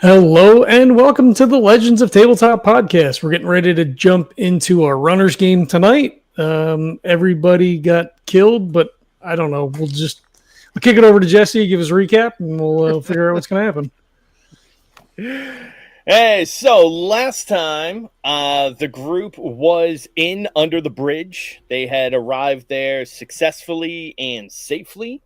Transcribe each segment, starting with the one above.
Hello and welcome to the Legends of Tabletop podcast. We're getting ready to jump into our runners game tonight. Everybody got killed, but I don't know. We'll kick it over to Jesse, give us a recap, and we'll figure out what's going to happen. Hey, so last time the group was in under the bridge. They had arrived there successfully and safely.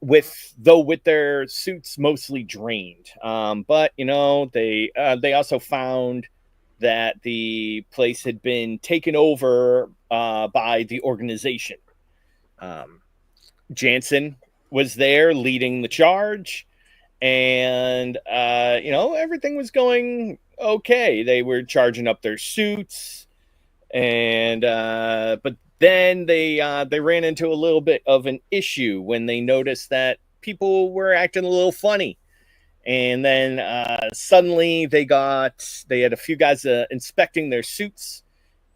With their suits mostly drained. But they also found that the place had been taken over by the organization. Jansen was there leading the charge, and everything was going okay. They were charging up their suits, and but then they ran into a little bit of an issue when they noticed that people were acting a little funny. And then suddenly they had a few guys inspecting their suits,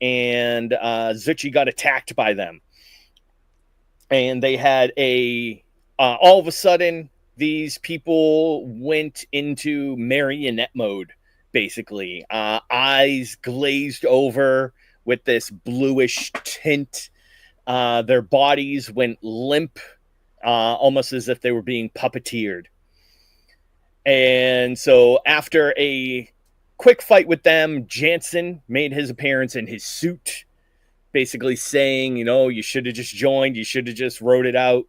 and Zuchy got attacked by them. And they had all of a sudden, these people went into marionette mode, basically. Eyes glazed over with this bluish tint. Their bodies went limp, almost as if they were being puppeteered. And so after a quick fight with them, Jansen made his appearance in his suit, basically saying, you should have just joined, you should have just wrote it out.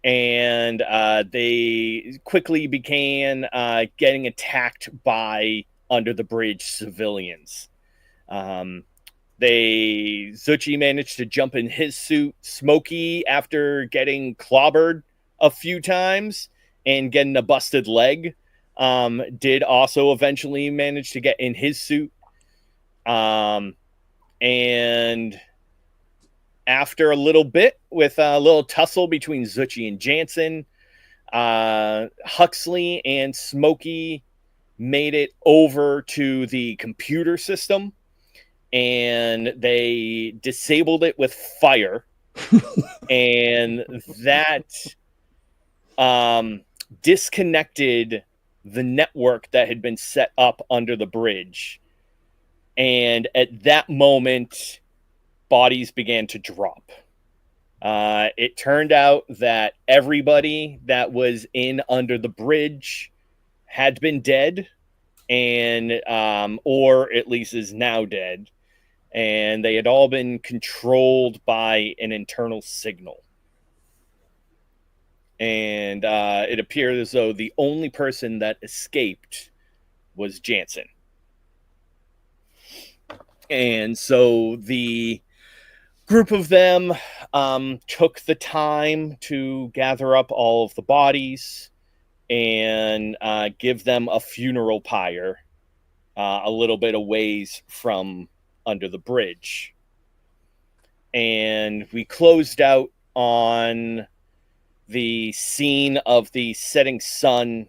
And they quickly began getting attacked by under the bridge civilians. Zuchy managed to jump in his suit. Smokey, after getting clobbered a few times and getting a busted leg, did also eventually manage to get in his suit. And after a little bit, with a little tussle between Zuchy and Jansen, Huxley and Smokey made it over to the computer system, and they disabled it with fire. And that disconnected the network that had been set up under the bridge. And at that moment, bodies began to drop. It turned out that everybody that was in under the bridge had been dead, and or at least is now dead, and they had all been controlled by an internal signal. And it appeared as though the only person that escaped was Jansen. And so the group of them took the time to gather up all of the bodies and give them a funeral pyre a little bit of ways from under the bridge. And we closed out on the scene of the setting sun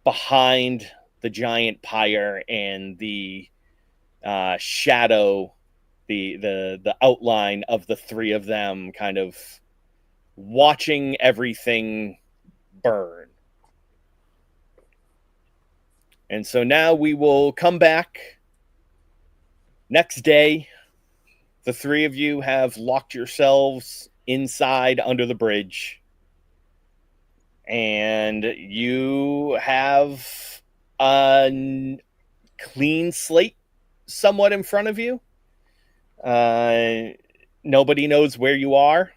behind the giant pyre, and the shadow, the outline of the three of them kind of watching everything burn. And so now we will come back next day. The three of you have locked yourselves inside under the bridge, and you have a clean slate somewhat in front of you. Nobody knows where you are.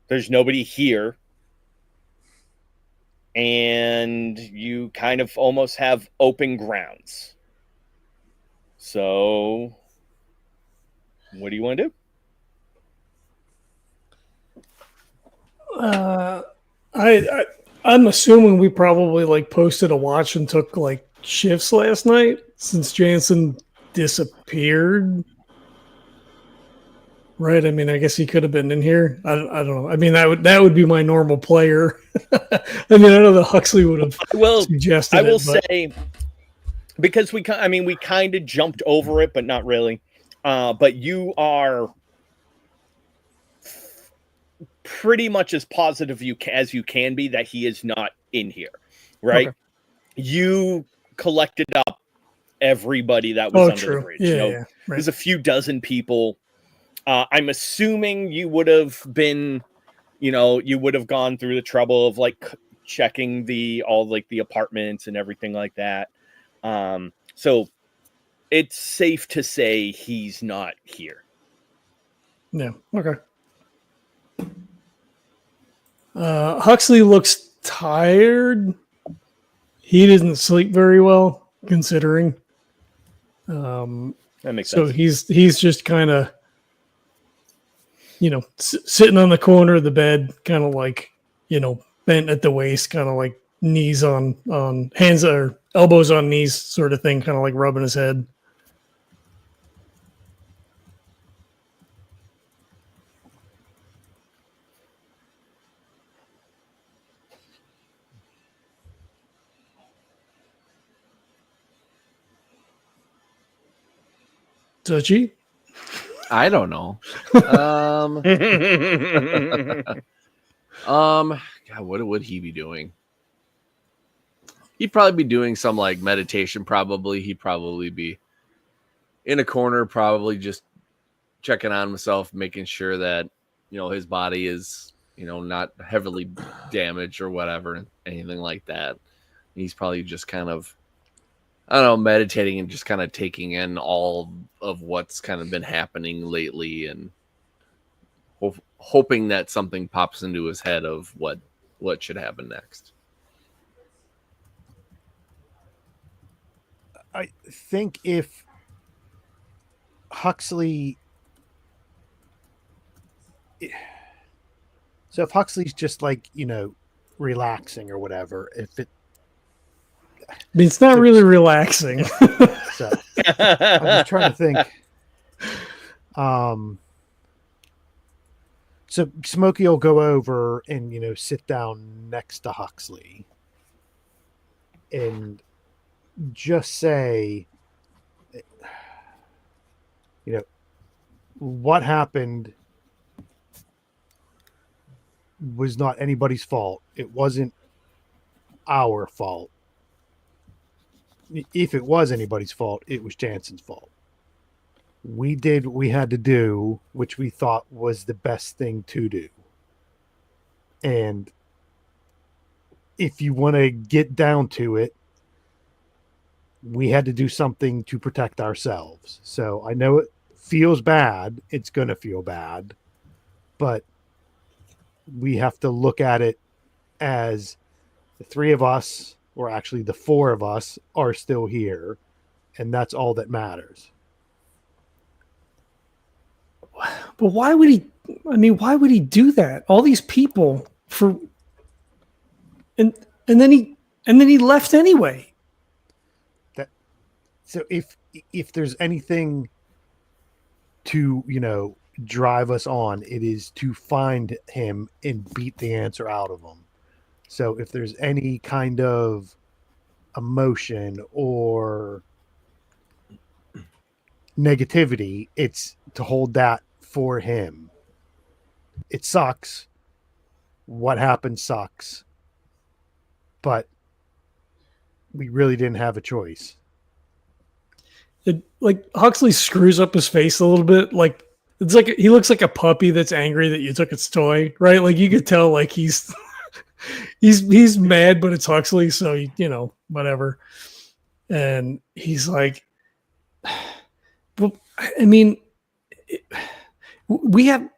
There's nobody here. And you kind of almost have open grounds. So, what do you want to do? I'm assuming we probably posted a watch and took shifts last night, since Jansen disappeared. Right. I mean, I guess he could have been in here. I don't know. I mean, that would be my normal player. I mean, I know that Huxley would have suggested I will say, because we kind of jumped over it, but not really. But you are pretty much as positive as you can be that he is not in here, right? Okay. you collected up everybody that was under the bridge. Yeah, Right. There's a few dozen people. I'm assuming you would have been, you would have gone through the trouble of like checking all like the apartments and everything like that. So it's safe to say he's not here. Yeah. Okay. Huxley looks tired. He didn't sleep very well, considering. That makes so sense. he's just kind of, sitting on the corner of the bed, kind of like, bent at the waist, kind of like knees on hands or elbows on knees, sort of thing, kind of like rubbing his head. Zuchy? I don't know. God, what would he be doing? He'd probably be doing some like meditation. Probably he'd probably be in a corner, probably just checking on himself, making sure that his body is not heavily damaged or whatever, anything like that. He's probably just kind of, I don't know, meditating and just kind of taking in all of what's kind of been happening lately, and hoping that something pops into his head of what should happen next. I think if Huxley, so if Huxley's just like, relaxing or whatever, if it, I mean, it's not really relaxing. So I'm just trying to think. So Smokey will go over and, sit down next to Huxley and just say, what happened was not anybody's fault. It wasn't our fault. If it was anybody's fault, it was Jansen's fault. We did what we had to do, which we thought was the best thing to do. And if you want to get down to it, we had to do something to protect ourselves. So I know it feels bad. It's going to feel bad. But we have to look at it as the three of us, or actually the four of us, are still here. And that's all that matters. But why would he? I mean, why would he do that? All these people and then he left anyway. So if there's anything to drive us on, it is to find him and beat the answer out of him. So if there's any kind of emotion or negativity, it's to hold that for him. It sucks. What happened sucks. But we really didn't have a choice. Like Huxley screws up his face a little bit. Like it's like he looks like a puppy that's angry that you took its toy, right? Like you could tell, like he's mad, but it's Huxley, so whatever. And he's like, well, I mean, we have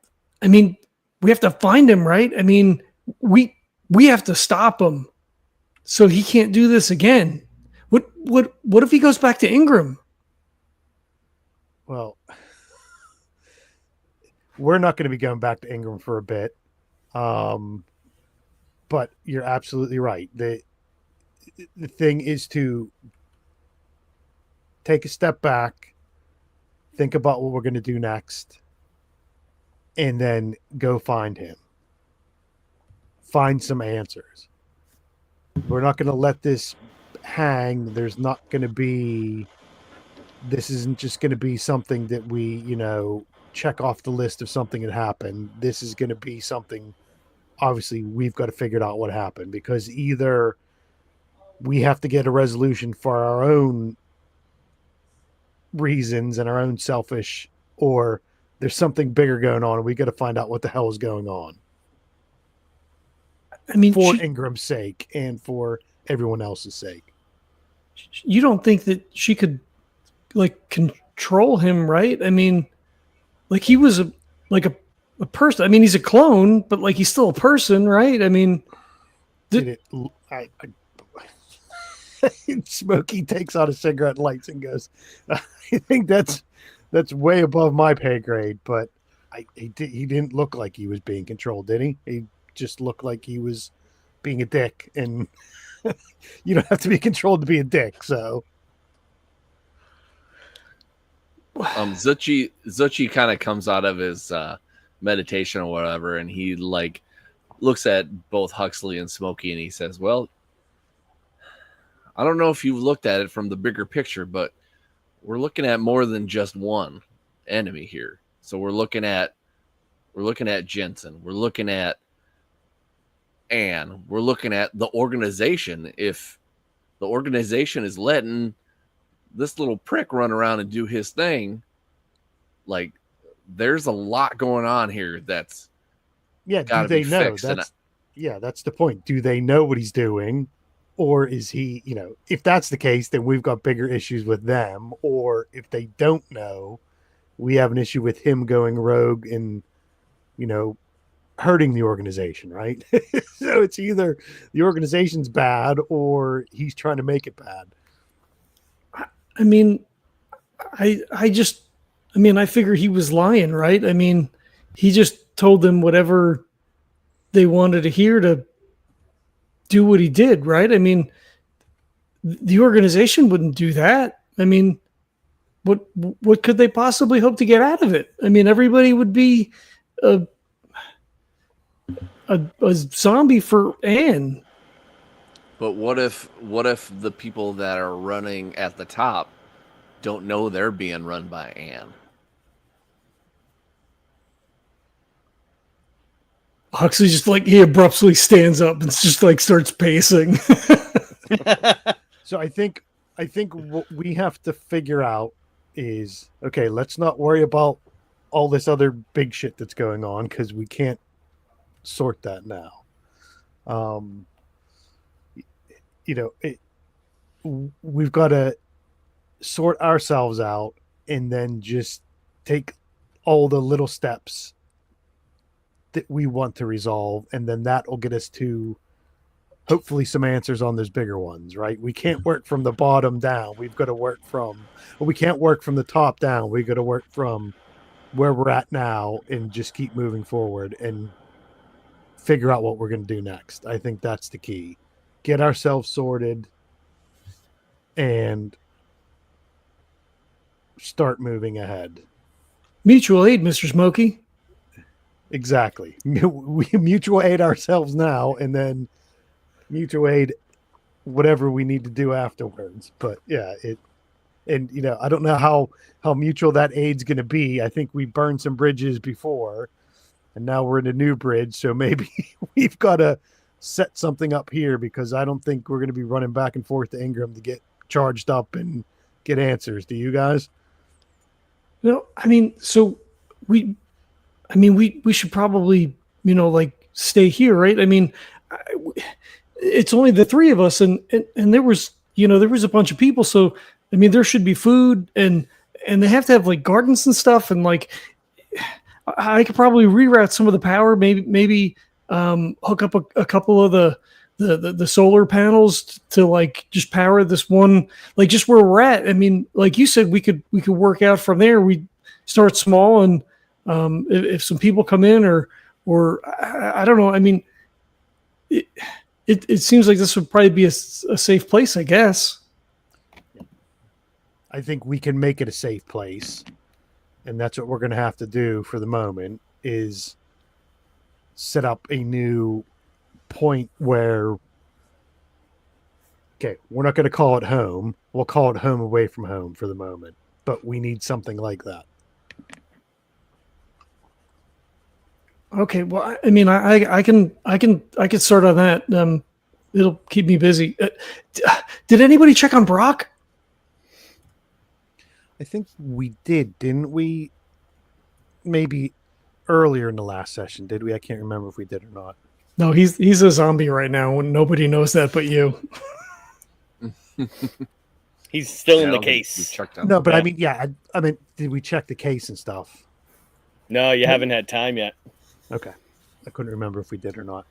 to find him, right? I mean, we have to stop him so he can't do this again. What if he goes back to Ingram? Well, we're not going to be going back to Ingram for a bit. But you're absolutely right. The thing is to take a step back, think about what we're going to do next, and then go find him. Find some answers. We're not going to let this hang. There's not going to be... This isn't just going to be something that we, check off the list of something that happened. This is going to be something, obviously, we've got to figure out what happened, because either we have to get a resolution for our own reasons and our own selfish, or there's something bigger going on and we got to find out what the hell is going on. I mean, for Ingram's sake and for everyone else's sake. You don't think that she could like control him, right? I mean, like he was a person. I mean, he's a clone, but like he's still a person, right? I mean, Smokey takes out a cigarette, lights, and goes, I think that's way above my pay grade, but he didn't look like he was being controlled, did he? He just looked like he was being a dick, and you don't have to be controlled to be a dick. So, Zuchy kind of comes out of his meditation or whatever, and he like looks at both Huxley and Smokey, and he says, "Well, I don't know if you've looked at it from the bigger picture, but we're looking at more than just one enemy here. So we're looking at Jensen, we're looking at Anne, we're looking at the organization. If the organization is letting this little prick run around and do his thing, like there's a lot going on here that's do they know? That's the point. Do they know what he's doing? Or is he, if that's the case, then we've got bigger issues with them. Or if they don't know, we have an issue with him going rogue and, hurting the organization, right? So it's either the organization's bad or he's trying to make it bad. I mean, I figure he was lying, right? I mean, he just told them whatever they wanted to hear to do what he did, right? I mean, the organization wouldn't do that. I mean, what could they possibly hope to get out of it? I mean, everybody would be a zombie for Anne. But what if the people that are running at the top don't know they're being run by Anne? Huxley just he abruptly stands up and just starts pacing. So I think what we have to figure out is, okay, let's not worry about all this other big shit that's going on because we can't sort that now. We've got to sort ourselves out and then just take all the little steps that we want to resolve, and then that will get us to hopefully some answers on those bigger ones, right? We can't work from the bottom down. We've got to work we can't work from the top down. We've got to work from where we're at now and just keep moving forward and figure out what we're going to do next. I think that's the key. Get ourselves sorted and start moving ahead. Mutual aid, Mr. Smokey. Exactly. We mutual aid ourselves now and then mutual aid whatever we need to do afterwards. But yeah, I don't know how mutual that aid's going to be. I think we burned some bridges before and now we're in a new bridge. So maybe we've got to set something up here because I don't think we're going to be running back and forth to Ingram to get charged up and get answers. Do you guys? No, I mean, so we should probably, stay here, right? I mean, it's only the three of us, and there was a bunch of people. So, I mean, there should be food, and they have to have gardens and stuff, and I could probably reroute some of the power, maybe hook up a couple of the solar panels to just power this one, just where we're at. I mean, like you said, we could work out from there. We start small and. If some people come in or I don't know, I mean, it seems like this would probably be a safe place, I guess. I think we can make it a safe place, and that's what we're going to have to do for the moment is set up a new point where, okay, we're not going to call it home. We'll call it home away from home for the moment, but we need something like that. Okay, well, I mean, I can start on that. it'll keep me busy. Did anybody check on Brock? I think we did, didn't we? Maybe earlier in the last session, did we? I can't remember if we did or not. No, he's a zombie right now, and nobody knows that but you. He's still Yeah, in I the don't think we've case. checked on No, him. but Yeah. I mean, yeah, I mean, did we check the case and stuff? No, you haven't had time yet. Okay, I couldn't remember if we did or not.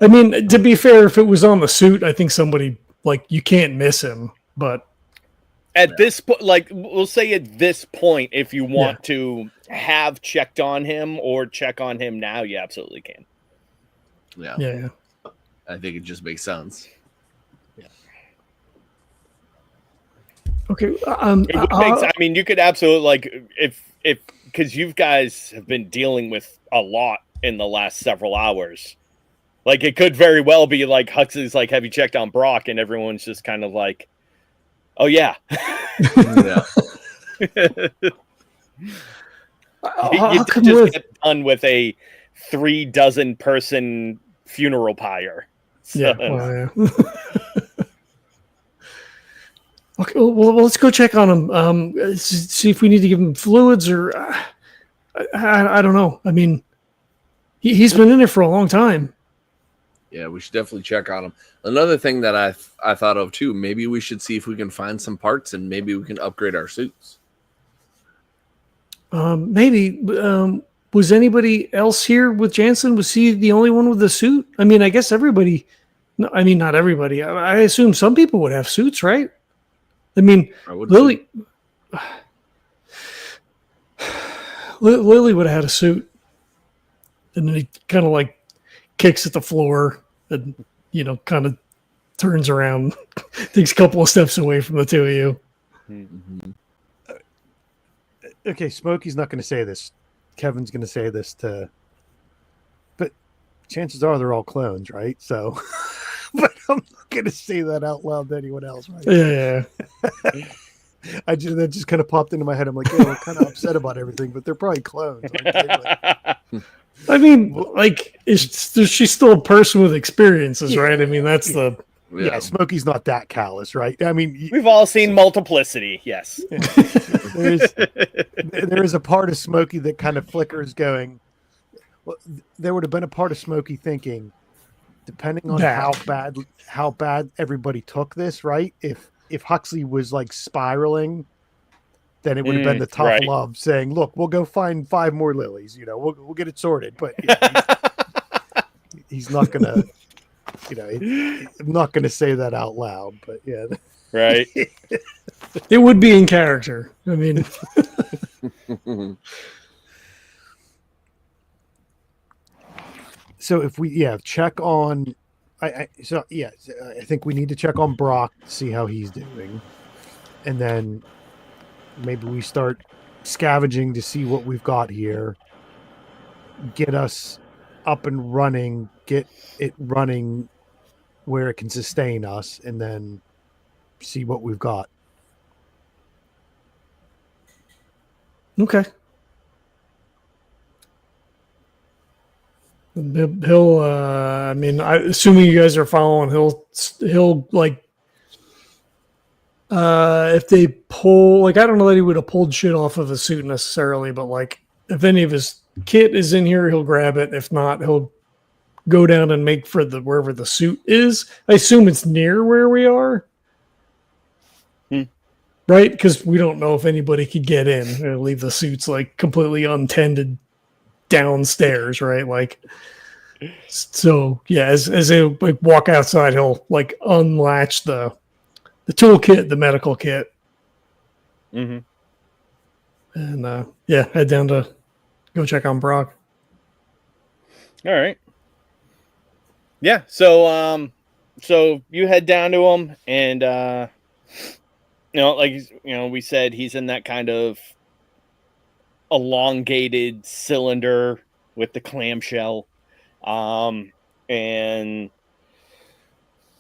I mean, to be fair, if it was on the suit, I think somebody like you can't miss him. But At this point, like we'll say at this point, if you want to have checked on him or check on him now, you absolutely can. Yeah, yeah. I think it just makes sense. Okay. It would make sense. I mean, you could absolutely like if because you guys have been dealing with a lot in the last several hours. Like it could very well be like Huxley's like, have you checked on Brock? And everyone's just kind of like, oh yeah. Yeah. You did just get done with a 36 person funeral pyre. So, Yeah. Well, yeah. Okay. Well, let's go check on him. See if we need to give him fluids or I don't know. I mean, he's been in there for a long time. Yeah, we should definitely check on him. Another thing that I thought of too, maybe we should see if we can find some parts and maybe we can upgrade our suits. Maybe. Was anybody else here with Jansen? Was he the only one with the suit? I mean, I guess everybody. No, I mean, not everybody. I assume some people would have suits, right? I mean, I would Lily. Lily would have had a suit, and then he kind of like kicks at the floor and kind of turns around, takes a couple of steps away from the two of you. Mm-hmm. Okay, Smokey's not going to say this. Kevin's going to say this but chances are they're all clones, right? So, but I'm not going to say that out loud to anyone else, right? Yeah. That just kind of popped into my head. I'm like, yeah, we're kind of upset about everything, but they're probably clones. I mean, like, she's still a person with experiences, right? I mean, that's the... Yeah, Smokey's not that callous, right? I mean... We've all seen Multiplicity, yes. There is a part of Smokey that kind of flickers going... Well, there would have been a part of Smokey thinking, depending on how bad everybody took this, right? If Huxley was, like, spiraling... then it would have been the tough love saying, look, we'll go find 5 more lilies. We'll get it sorted. But he's not going to, I'm not going to say that out loud. But yeah. Right. It would be in character. I mean. So if we, check on, I think we need to check on Brock to see how he's doing. And then maybe we start scavenging to see what we've got here. Get us up and running. Get it running where it can sustain us, and then see what we've got. Okay. He'll. I mean, assuming you guys are following, he'll like. If they pull, like, I don't know that he would have pulled shit off of his suit necessarily, but like, if any of his kit is in here, he'll grab it. If not, he'll go down and make for wherever the suit is. I assume it's near where we are, right? Because we don't know if anybody could get in or leave the suits like completely untended downstairs, right? Like, so yeah, as they like walk outside, he'll like unlatch the toolkit, the medical kit. Mm-hmm. And head down to go check on Brock. All right. Yeah, so you head down to him, and we said, he's in that kind of elongated cylinder with the clamshell. And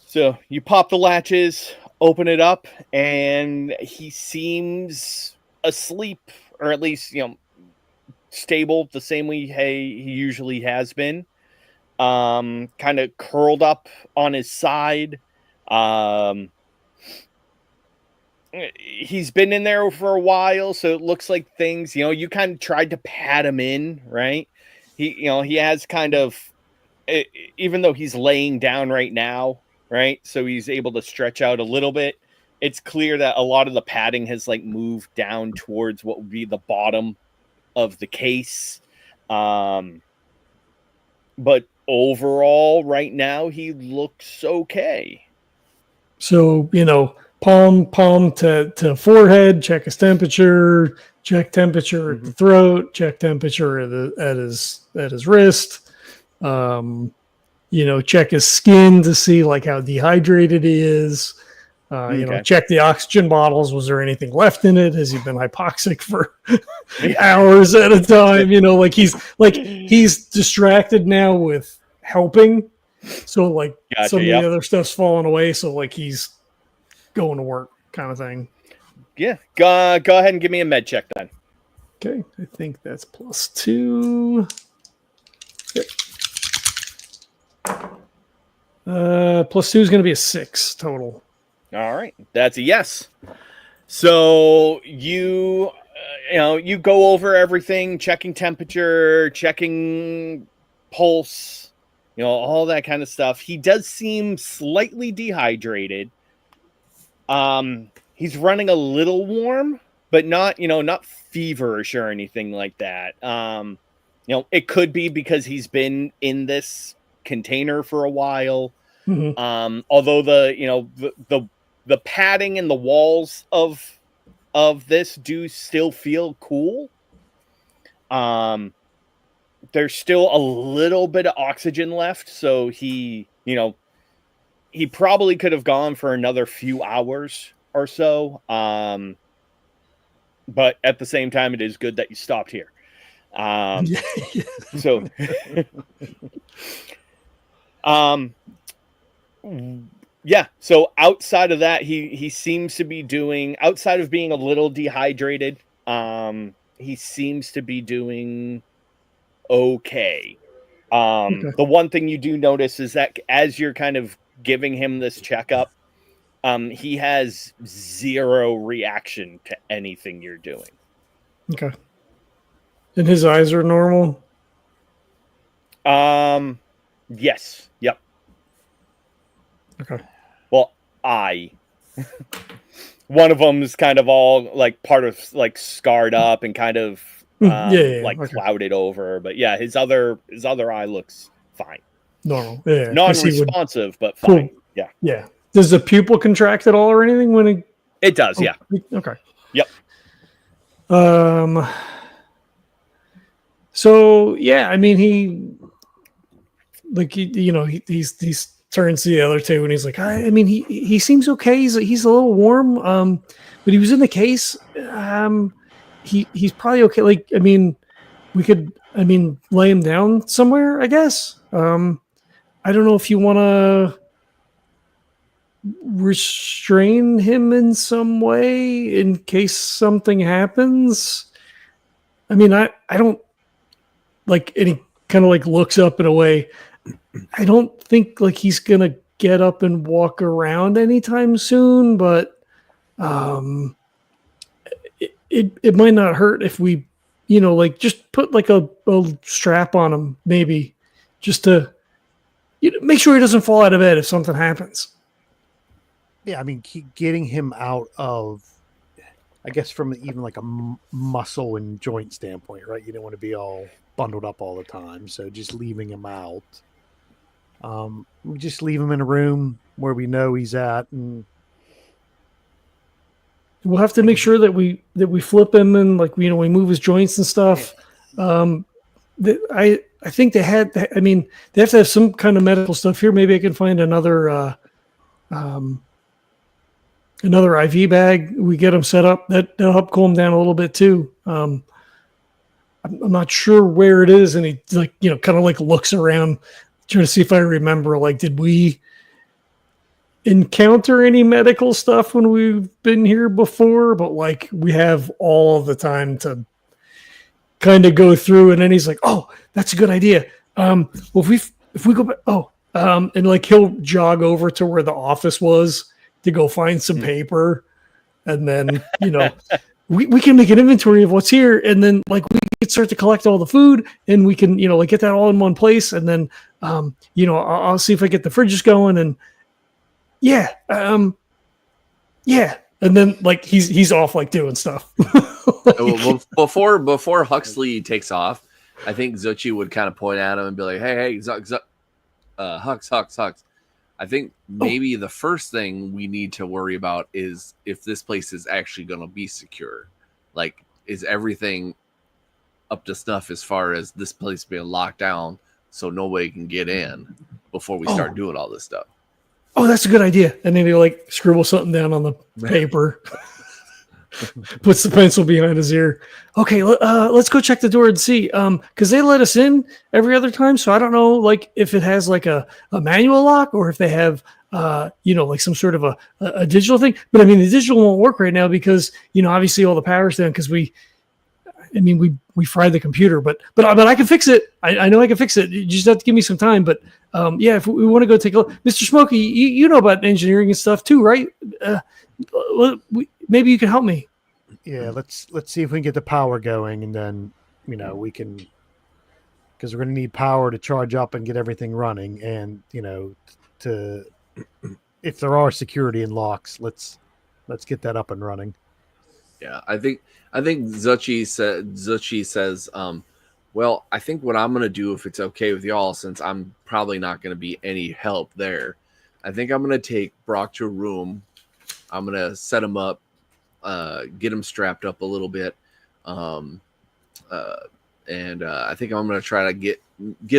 so you pop the latches, open it up, and he seems asleep, or at least, stable the same way he usually has been. kind of curled up on his side. He's been in there for a while, so it looks like things, you kind of tried to pat him in, right? He has kind of, even though he's laying down right now, right? So he's able to stretch out a little bit. It's clear that a lot of the padding has like moved down towards what would be the bottom of the case. But overall, right now, he looks okay. So, palm to forehead, check his temperature, check temperature at the throat, check temperature at his wrist, check his skin to see like how dehydrated he is. Check the oxygen bottles. Was there anything left in it? Has he been hypoxic for hours at a time? He's distracted now with helping. So some of the other stuff's falling away. So he's going to work kind of thing. Yeah. Go ahead and give me a med check then. Okay. I think that's +2. Yep. +2 is going to be a 6 total. All right, that's a yes. So you go over everything, checking temperature, checking pulse, all that kind of stuff. He does seem slightly dehydrated. He's running a little warm, but not feverish or anything like that. It could be because he's been in this container for a while. Although the padding and the walls of this do still feel cool. There's still a little bit of oxygen left, so he probably could have gone for another few hours or so. But at the same time, it is good that you stopped here. So, yeah. So outside of that, he seems to be doing, outside of being a little dehydrated, he seems to be doing okay. The one thing you do notice is that as you're kind of giving him this checkup, he has zero reaction to anything you're doing. Okay. And his eyes are normal? Yes. Yep. Okay. Well, one of them is kind of all like part of like scarred up and kind of clouded over, but yeah, his other eye looks fine. Normal. Yeah. Non-responsive, but fine. Cool. Yeah. Yeah. Does the pupil contract at all or anything when he? It does. Yeah. Okay. Yep. So yeah, I mean, he turns to the other two and he's like, I mean, he seems okay. He's a little warm. But he was in the case. He's probably okay. Like, I mean, we could, lay him down somewhere, I guess. I don't know if you want to restrain him in some way in case something happens. I mean, I don't like, and he kind of like looks up in a way. I don't think like he's going to get up and walk around anytime soon, but it might not hurt if we, just put like a strap on him, maybe just to make sure he doesn't fall out of bed if something happens. Yeah, I mean, getting him out of, I guess, from even like a muscle and joint standpoint, right? You don't want to be all bundled up all the time. So just leaving him out. We just leave him in a room where we know he's at, and we'll have to make sure that we flip him and we move his joints and stuff. I think they have to have some kind of medical stuff here. Maybe I can find another IV bag. We get him set up. That'll help cool him down a little bit too. I'm not sure where it is, and he kind of looks around, trying to see if I remember. Did we encounter any medical stuff when we've been here before? But we have all of the time to kind of go through, and then he's like, "Oh, that's a good idea. Well, if we if we go back, and like he'll jog over to where the office was to go find some paper, and then we can make an inventory of what's here, and then like we can start to collect all the food, and we can like get that all in one place, and then I'll see if I get the fridges going, and and then like he's off like doing stuff. Well, before Huxley takes off, I think Zuchy would kind of point at him and be like, "Hey, Hux. I think maybe the first thing we need to worry about is if this place is actually going to be secure. Like, is everything up to snuff as far as this place being locked down so nobody can get in before we start doing all this stuff?" Oh, that's a good idea. And then he like scribble something down on the paper, puts the pencil behind his ear. Okay, let's go check the door and see. Because they let us in every other time, so I don't know like if it has like a manual lock or if they have like some sort of a digital thing. But I mean, the digital won't work right now because obviously all the power's down because we fried the computer, but I can fix it. I know I can fix it. You just have to give me some time. But if we want to go take a look, Mr. Smokey, you know about engineering and stuff too, right? Maybe you can help me. Yeah, let's see if we can get the power going, and then we can, because we're going to need power to charge up and get everything running, and to if there are security and locks, let's get that up and running. Yeah, I think Zuchy says, well, I think what I'm going to do, if it's okay with y'all, since I'm probably not going to be any help there, I think I'm going to take Brock to a room. I'm going to set him up, get him strapped up a little bit. And I think I'm going to try to get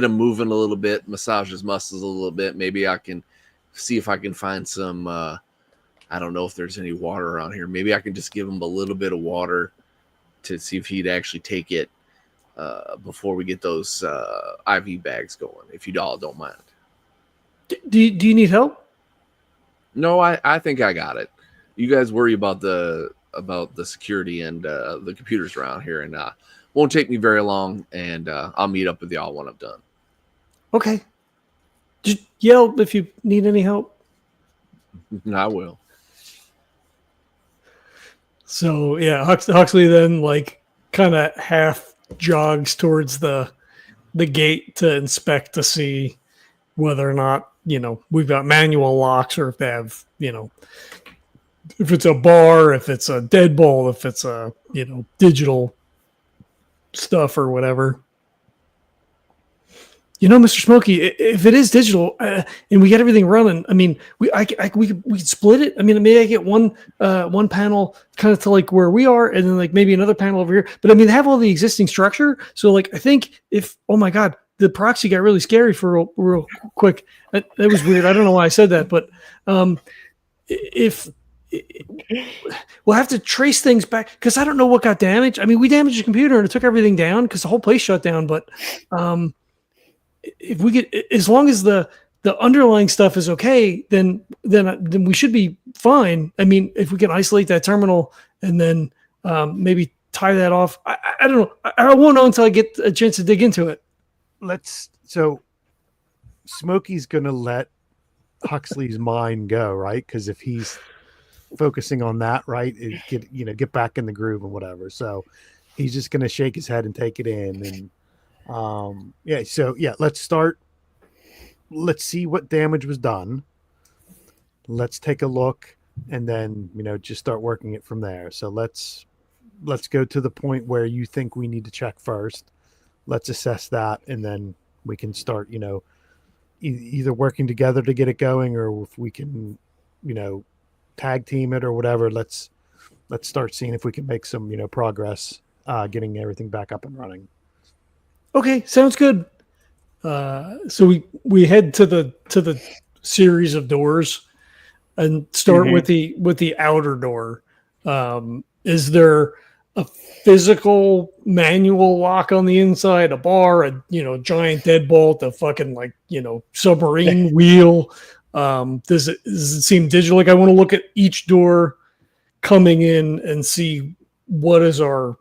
him moving a little bit, massage his muscles a little bit. Maybe I can see if I can find some, I don't know if there's any water around here. Maybe I can just give him a little bit of water to see if he'd actually take it before we get those IV bags going, if you all don't mind. Do you need help? No, I think I got it. You guys worry about the security and the computers around here, and won't take me very long, and I'll meet up with y'all when I'm done. Okay. Just yell if you need any help. I will. So yeah, Huxley then like kind of half jogs towards the gate to inspect to see whether or not we've got manual locks, or if they have if it's a bar, if it's a deadbolt, if it's a digital stuff or whatever. Mr. Smokey, if it is digital and we get everything running, I mean, we could split it. I mean, maybe I get one panel kind of to like where we are, and then like maybe another panel over here. But I mean, they have all the existing structure. So like, I think oh my God, the proxy got really scary for real quick. That was weird. I don't know why I said that, but if we'll have to trace things back because I don't know what got damaged. I mean, we damaged the computer and it took everything down because the whole place shut down. But if we get, as long as the underlying stuff is okay, then we should be fine. I mean, if we can isolate that terminal and then maybe tie that off, I don't know. I won't know until I get a chance to dig into it. So Smokey's going to let Huxley's mind go, right? Because if he's focusing on that, right, get back in the groove and whatever. So he's just going to shake his head and take it in, and let's start. Let's see what damage was done. Let's take a look, and then just start working it from there. So let's go to the point where you think we need to check first. Let's assess that, and then we can start either working together to get it going, or if we can tag team it or whatever. Let's start seeing if we can make some progress getting everything back up and running. Okay, sounds good. So we head to the series of doors and start with the outer door. Is there a physical manual lock on the inside, a bar, a giant deadbolt, a fucking submarine wheel? Does it seem digital? Like I want to look at each door coming in and see what is our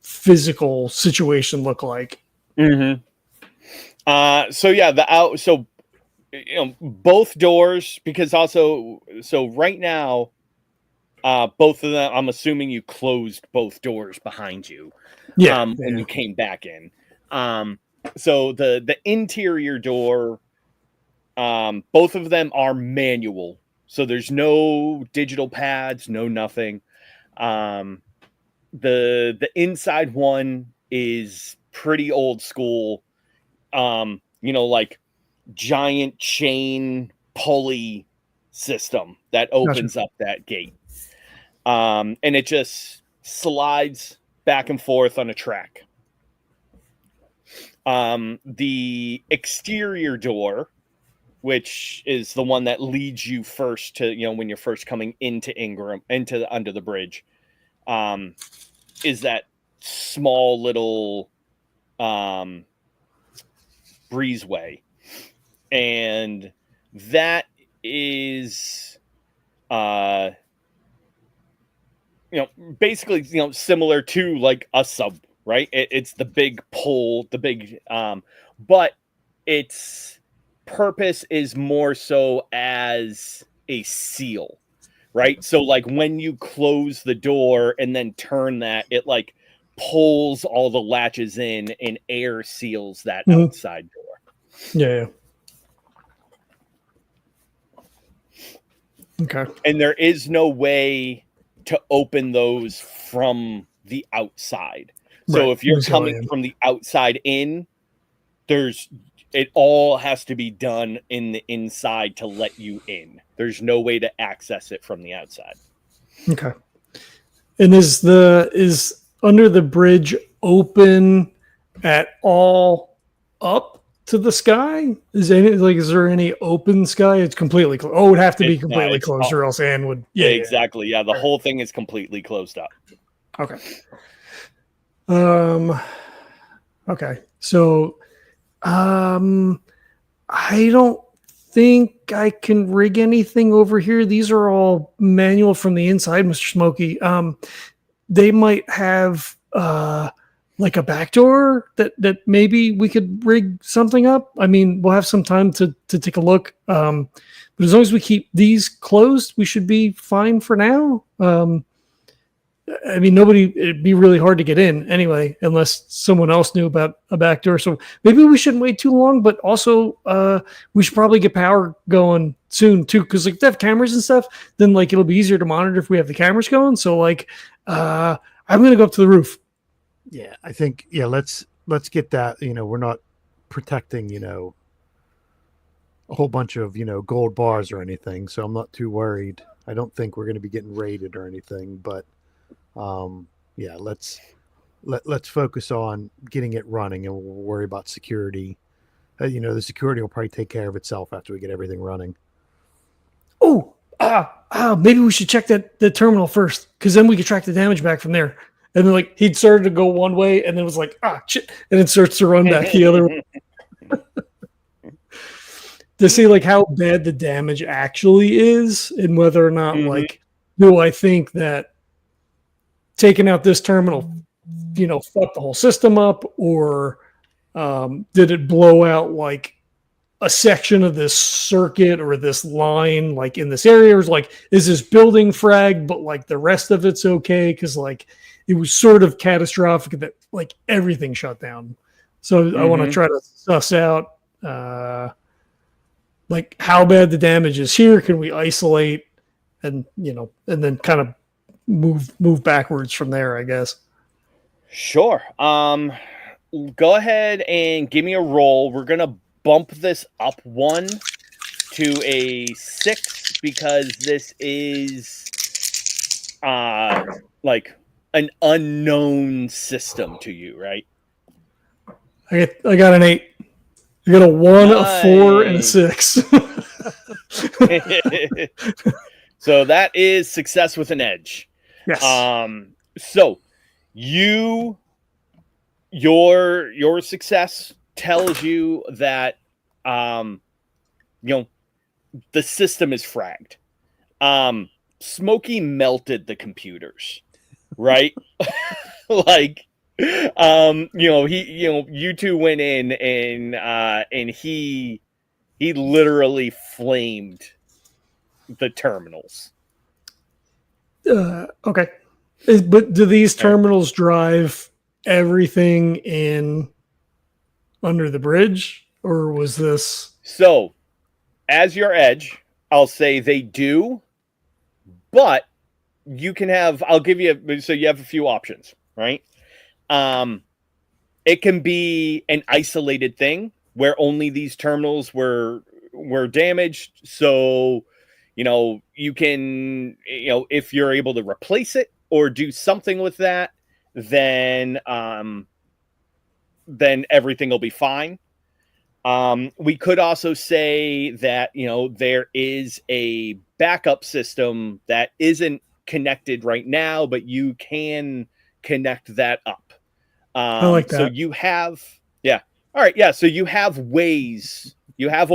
physical situation look like. Mm-hmm. So yeah, both doors, because also, so right now, both of them, I'm assuming you closed both doors behind you. Yeah. When you came back in. So the interior door, both of them are manual. So there's no digital pads, no nothing. The inside one is pretty old school. Like giant chain pulley system that opens up that gate. And it just slides back and forth on a track. The exterior door, which is the one that leads you first to, when you're first coming into Ingram, under the bridge, is that small little breezeway. And that is basically similar to like a sub, right? It's the big pole, but its purpose is more so as a seal, right? So like when you close the door and then turn that, it like pulls all the latches in and air seals that outside door. Yeah. Okay. And there is no way to open those from the outside. So if you're coming from the outside in, it all has to be done in the inside to let you in. There's no way to access it from the outside. Okay. And is under the bridge open at all up to the sky? Is there any open sky? It's completely closed. Oh, it would have to be completely closed, or else Anne would. Yeah, exactly. Yeah, the whole thing is completely closed up. Okay. Okay. So, I don't think I can rig anything over here. These are all manual from the inside, Mr. Smokey. They might have like a back door that maybe we could rig something up. I mean, we'll have some time to take a look. But as long as we keep these closed, we should be fine for now. I mean, it'd be really hard to get in anyway, unless someone else knew about a back door. So maybe we shouldn't wait too long, but also we should probably get power going soon too. Cause like if they have cameras and stuff, then like it'll be easier to monitor if we have the cameras going. So like I'm going to go up to the roof. Yeah, I think, let's get that, we're not protecting, a whole bunch of, gold bars or anything. So I'm not too worried. I don't think we're going to be getting raided or anything, but let's focus on getting it running, and we'll worry about security. The security will probably take care of itself after we get everything running. Maybe we should check the terminal first, because then we could track the damage back from there. And then like he'd started to go one way, and then was like, shit, and it starts to run back the other way. To see like how bad the damage actually is, and whether or not like, do I think that taking out this terminal, fucked the whole system up, or did it blow out like a section of this circuit or this line, like in this area? Or is this building fragged, but like the rest of it's okay? Because like it was sort of catastrophic that like everything shut down. So I want to try to suss out like how bad the damage is here. Can we isolate and and then kind of move backwards from there, I guess. Sure. Go ahead and give me a roll. We're gonna bump this up 1 to a 6 because this is like an unknown system to you, right? I got an 8. I got a 1, a 4, and a 6. So that is success with an edge. Yes. So your success tells you that the system is fragged. Smokey melted the computers, right? Like You two went in and he literally flamed the terminals. Okay. But do these Okay. terminals drive everything in under the bridge, or was this? So, as your edge, I'll say they do, but you can have. I'll give you. So you have a few options, right? Um, it can be an isolated thing where only these terminals were damaged. So, you can, if you're able to replace it or do something with that, then everything will be fine. We could also say that, there is a backup system that isn't connected right now, but you can connect that up. I like So that. you have, yeah. All right. Yeah. So you have a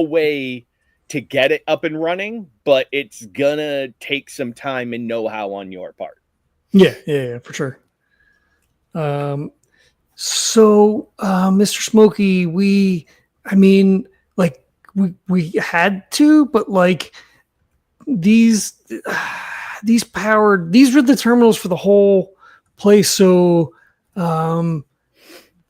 way to get it up and running, but it's gonna take some time and know-how on your part. Yeah, for sure. So, Mr. Smokey, I mean, like we had to, but like these these were the terminals for the whole place, so um,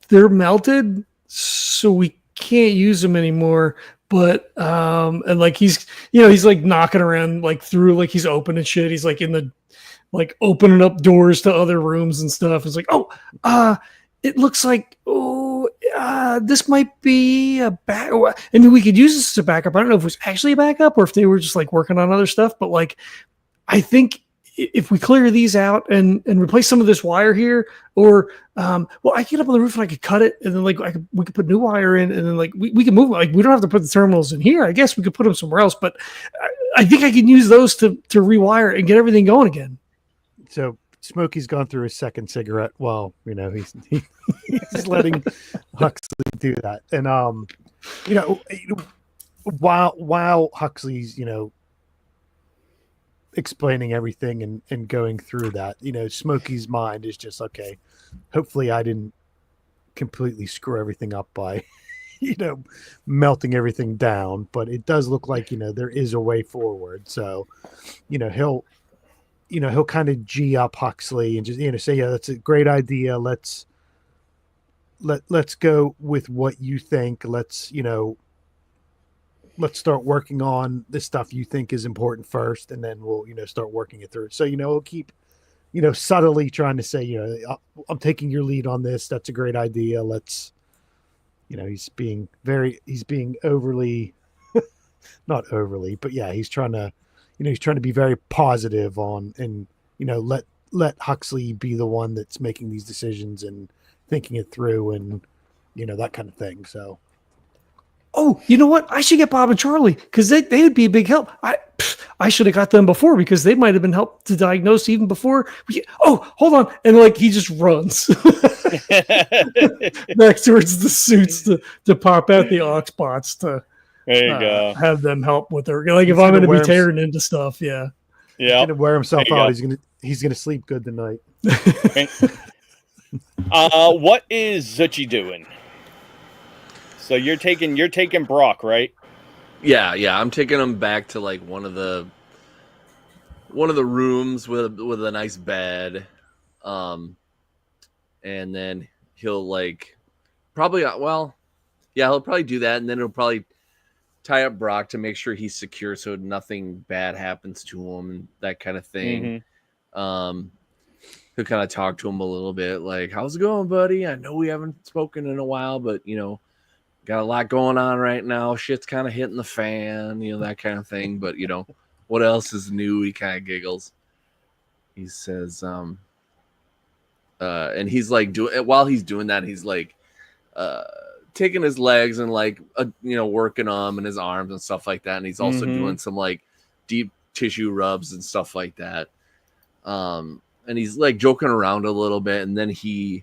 they're melted, so we can't use them anymore. But and like he's like knocking around like through like he's opening shit. He's like in the like opening up doors to other rooms and stuff. It's like, it looks like, this might be a back. I mean, we could use this as a backup. I don't know if it was actually a backup or if they were just like working on other stuff. But like, I think if we clear these out and replace some of this wire here, or well, I could get up on the roof and I could cut it, and then like we could put new wire in, and then like we can move. Like we don't have to put the terminals in here. I guess we could put them somewhere else. But I think I can use those to rewire and get everything going again. So Smokey's gone through his second cigarette. Well, he's letting Huxley do that, and while Huxley's explaining everything and going through that, Smokey's mind is just okay. Hopefully, I didn't completely screw everything up by melting everything down, but it does look like there is a way forward. So he'll kind of G up Huxley and just say, yeah, that's a great idea. Let's go with what you think. Let's start working on the stuff you think is important first, and then we'll start working it through. So we'll keep subtly trying to say, I'm taking your lead on this. That's a great idea. Let's he's being overly not overly, but yeah, he's trying to be very positive on, and let Huxley be the one that's making these decisions and thinking it through, and that kind of thing. So, oh, you know what? I should get Bob and Charlie because they would be a big help. I should have got them before because they might have been helped to diagnose even before. Hold on, and like he just runs back towards the suits to pop out the aux bots to. There you go. Have them help with their like if I'm going to be tearing into stuff, yeah. He's going to wear himself out. He's going to sleep good tonight. What is Zuchy doing? So you're taking Brock, right? Yeah. I'm taking him back to like one of the rooms with a nice bed, and then he'll like probably he'll probably do that, and then he'll probably tie up Brock to make sure he's secure so nothing bad happens to him and that kind of thing. Mm-hmm. He'll kind of talk to him a little bit like, how's it going, buddy? I know we haven't spoken in a while, but got a lot going on right now. Shit's kind of hitting the fan, that kind of thing. But what else is new? He kind of giggles. He says, and he's like while he's doing that, he's like taking his legs and like working them and his arms and stuff like that, and he's also doing some like deep tissue rubs and stuff like that, and he's like joking around a little bit, and then he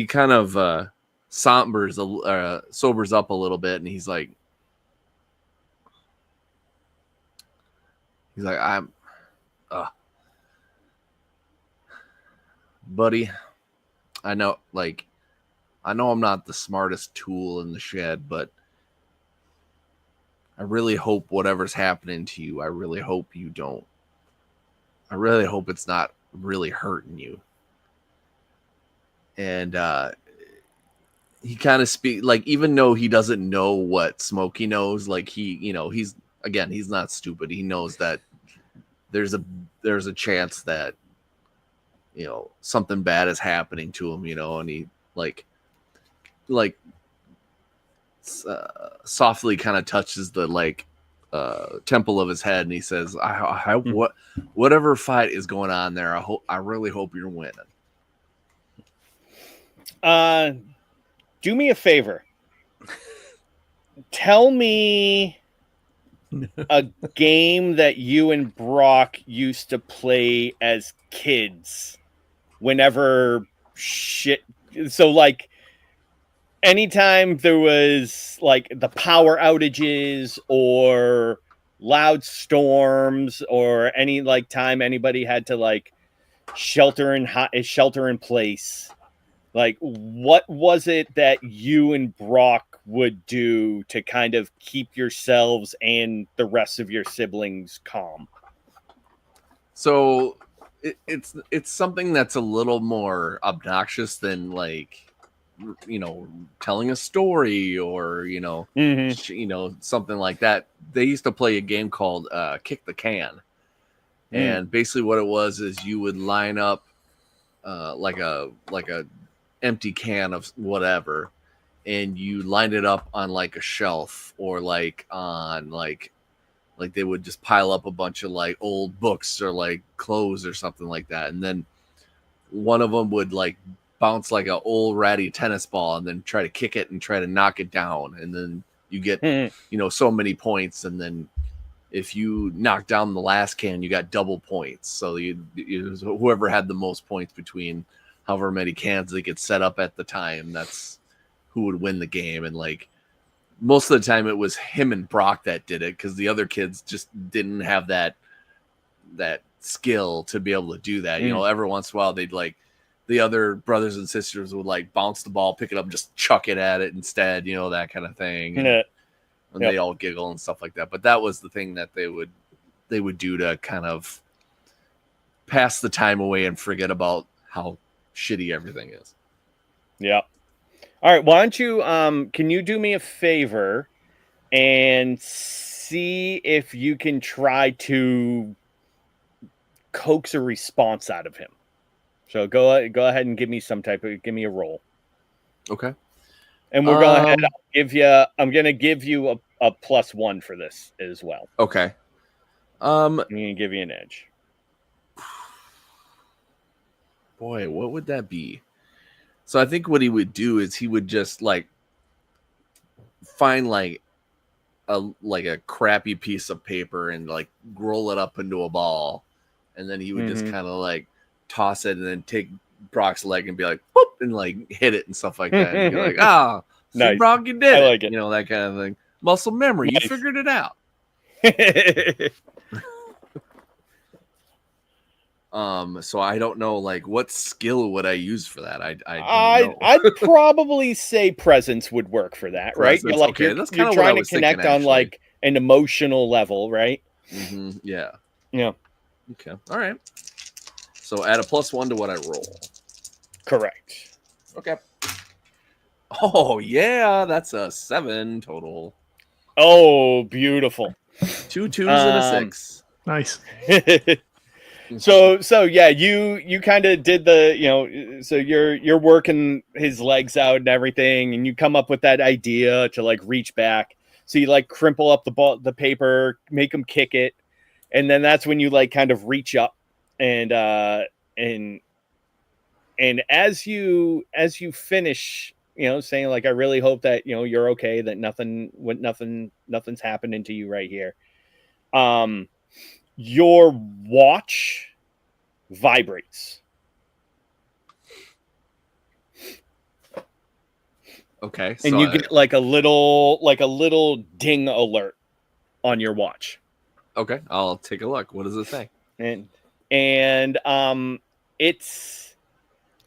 kind of sobers up a little bit, and he's like buddy, I know I'm not the smartest tool in the shed, but I really hope whatever's happening to you, I really hope it's not really hurting you. And he kind of even though he doesn't know what Smokey knows, like he's not stupid. He knows that there's a chance that something bad is happening to him, and he softly kind of touches the temple of his head, and he says, I whatever fight is going on there, I really hope you're winning. Do me a favor. Tell me a game that you and Brock used to play as kids whenever shit. So, like, anytime there was, like, the power outages or loud storms or any, like, time anybody had to, like, shelter in place. Like, what was it that you and Brock would do to kind of keep yourselves and the rest of your siblings calm? So it's something that's a little more obnoxious than telling a story or something like that. They used to play a game called Kick the Can, and basically what it was is you would line up like a empty can of whatever, and you lined it up on like a shelf or on they would just pile up a bunch of like old books or like clothes or something like that, and then one of them would like bounce like an old ratty tennis ball and then try to kick it and try to knock it down, and then you get so many points, and then if you knock down the last can you got double points. So whoever had the most points between however many cans they could set up at the time, that's who would win the game. And like most of the time it was him and Brock that did it, because the other kids just didn't have that skill to be able to do that. Every once in a while they'd the other brothers and sisters would bounce the ball, pick it up, and just chuck it at it instead, that kind of thing. And they all giggle and stuff like that. But that was the thing that they would do to kind of pass the time away and forget about how shitty everything is. Yeah. All right. Why don't you, can you do me a favor and see if you can try to coax a response out of him? So go ahead and give me a roll. Okay. And we'll go ahead. I'm going to give you a +1 for this as well. Okay. I'm going to give you an edge. Boy, what would that be? So I think what he would do is he would just find a crappy piece of paper and roll it up into a ball, and then he would just kind of toss it and then take Brock's leg and be like, whoop, and hit it and stuff like that. And be like, nice. Brock, you did it. That kind of thing. Muscle memory. Nice. You figured it out. So I don't know, what skill would I use for that? I'd probably say presence would work for that, right? Okay, that's kind of what I was thinking, connect on an emotional level, right? Mm-hmm. Yeah. Yeah. Okay. All right. So add a +1 to what I roll. Correct. Okay. Oh yeah, that's a 7 total. Oh, beautiful. 2 2s and a 6. Nice. So yeah, you kind of did the, so you're working his legs out and everything, and you come up with that idea to reach back. So you crimple up the paper, make him kick it, and then that's when you kind of reach up and as you finish, saying I really hope that you're okay, that nothing's happening to you right here. Your watch vibrates. Okay. And you get a little ding alert on your watch. Okay, I'll take a look. What does it say? And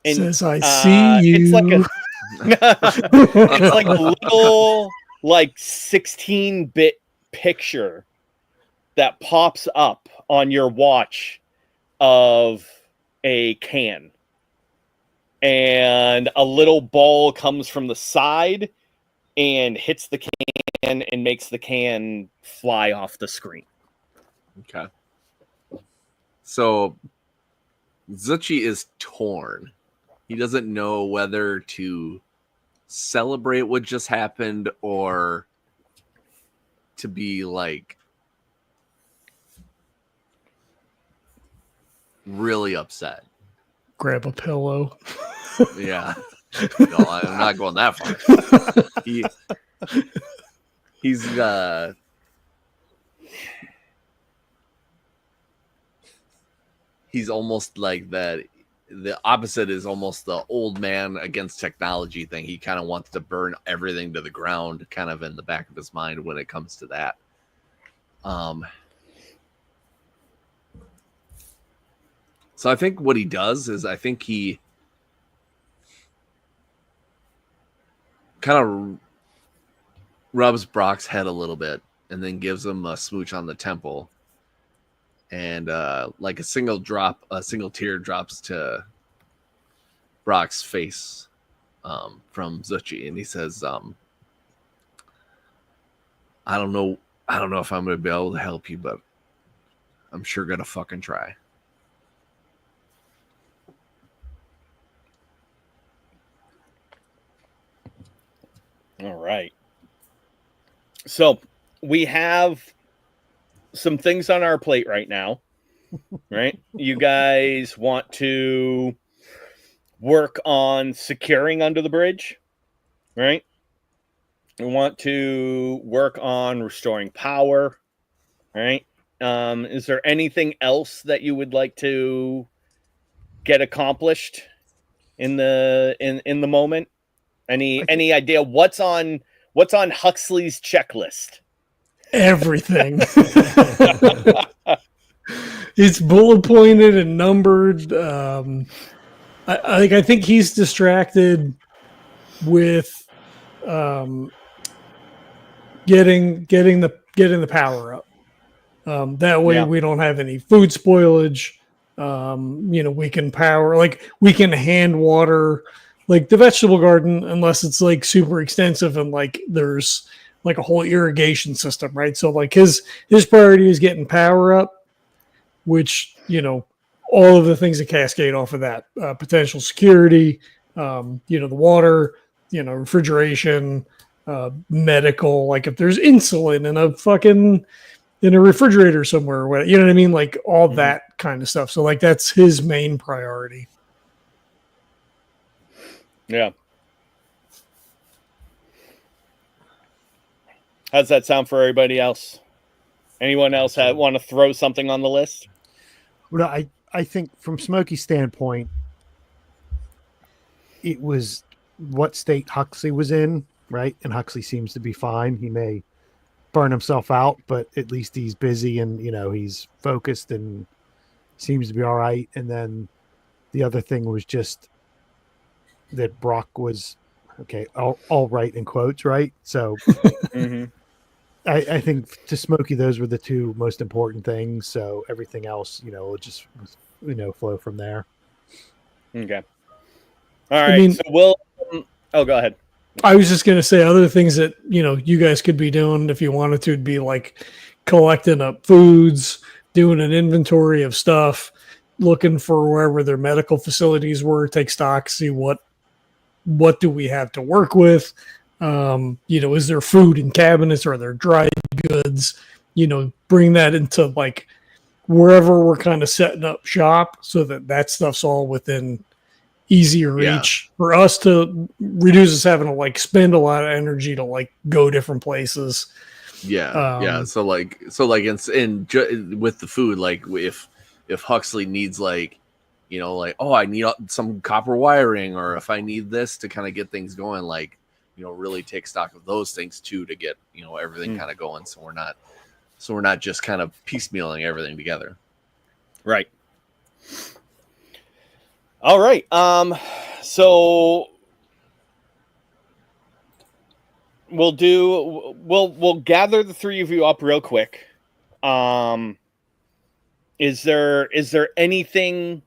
And Says I see you. it's like a it's like a little like 16-bit picture that pops up on your watch of a can, and a little ball comes from the side and hits the can and makes the can fly off the screen. Okay. So Zuchy is torn. He doesn't know whether to celebrate what just happened or to be like really upset. Grab a pillow. Yeah. No, I'm not going that far. He's almost like that. The opposite is almost the old man against technology thing. He kind of wants to burn everything to the ground, kind of in the back of his mind when it comes to that. So I think what he does is I think he kind of rubs Brock's head a little bit and then gives him a smooch on the temple. And like a single tear drops to Brock's face from Zuchy, and he says, I don't know if I'm gonna be able to help you, but I'm sure gonna fucking try. All right. So we have some things on our plate right now, right? You guys want to work on securing under the bridge, right? You want to work on restoring power, right? Is there anything else that you would like to get accomplished in the moment? Any idea what's on Huxley's checklist? Everything. It's bullet pointed and numbered. I think he's distracted with getting the power up. That way we don't have any food spoilage. We can we can hand water like the vegetable garden, unless it's like super extensive and like there's like a whole irrigation system, right? So like his priority is getting power up, which, all of the things that cascade off of that, potential security, the water, refrigeration, medical, like if there's insulin in a refrigerator somewhere, or whatever, you know what I mean? Like all that kind of stuff. So like that's his main priority. Yeah. How's that sound for everybody else? Anyone else want to throw something on the list? Well, I think from Smokey's standpoint, it was what state Huxley was in, right? And Huxley seems to be fine. He may burn himself out, but at least he's busy and, he's focused and seems to be all right. And then the other thing was just that Brock was, all right in quotes, right? So I think to Smokey, those were the two most important things. So everything else, will just, flow from there. Okay. All right. So we'll. Go ahead. I was just going to say other things that, you guys could be doing if you wanted to, would be like collecting up foods, doing an inventory of stuff, looking for wherever their medical facilities were, take stock, see what do we have to work with. Is there food in cabinets, or are there dried goods? Bring that into like wherever we're kind of setting up shop, so that stuff's all within easy reach for us to reduce us having to like spend a lot of energy to like go different places. Yeah. So with the food, like if Huxley needs like, I need some copper wiring, or if I need this to kind of get things going, like, really take stock of those things too, to get, everything kind of going. So we're not just kind of piecemealing everything together. Right. All right. So we'll gather the three of you up real quick. Is there anything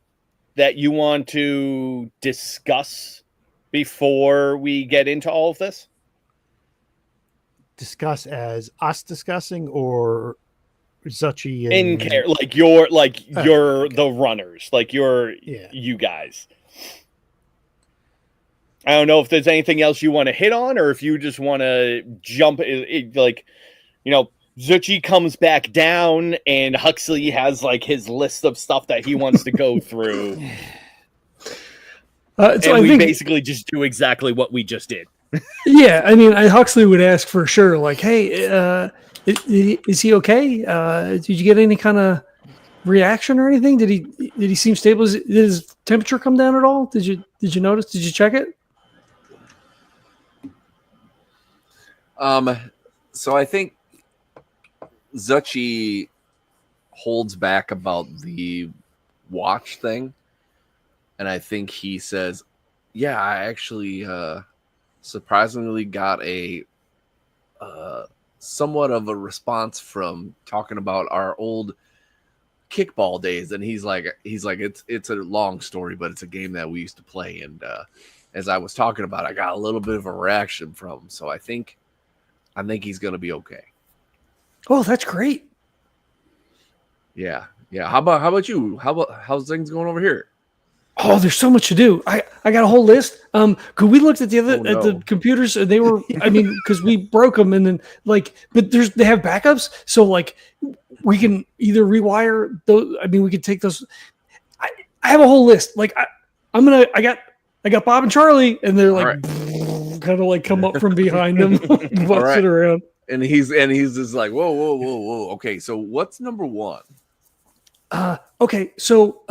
that you want to discuss before we get into all of this? Discuss as us discussing, or Zuchy and In care, you're okay. the runners, you're Yeah. you guys. I don't know if there's anything else you want to hit on, or if you just want to jump. Zuchy comes back down, and Huxley has his list of stuff that he wants to go through, So and I we think, basically just do exactly what we just did. yeah, I mean, Huxley would ask for sure, like, hey, is he okay? Did you get any kind of reaction or anything? Did he seem stable? Did his temperature come down at all? Did you notice? Did you check it? So I think Zuchy holds back about the watch thing, and I think he says, "Yeah, I actually surprisingly got a somewhat of a response from talking about our old kickball days." And he's like, it's a long story, but it's a game that we used to play, and as I was talking about, I got a little bit of a reaction from him. So I think he's gonna be okay. Oh, that's great. Yeah. How about you? How's things going over here? Oh, there's so much to do. I got a whole list. Could we looked at the other at the No. computers? And they were, I mean, because we broke them, and then but they have backups, so we can either rewire those. I mean, we could take those. I have a whole list. I got Bob and Charlie, and they're All kind of come up from behind them, busting right. around. And he's just like, whoa. Okay, so what's number one? Okay, so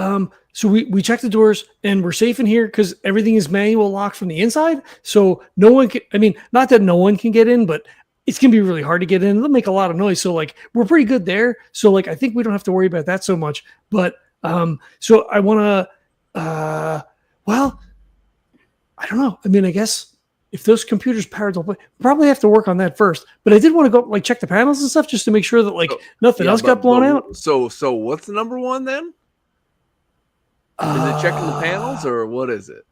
we check the doors, and we're safe in here because everything is manual lock from the inside. So no one can. I mean, not that no one can get in, but it's gonna be really hard to get in. They'll make a lot of noise. So we're pretty good there. So I think we don't have to worry about that so much. But so I want to. Well, I don't know. I mean, I guess if those computers powered, we'll probably have to work on that first. But I did want to go check the panels and stuff just to make sure that nothing else got blown out. So what's the number one then? Is it checking the panels, or what is it?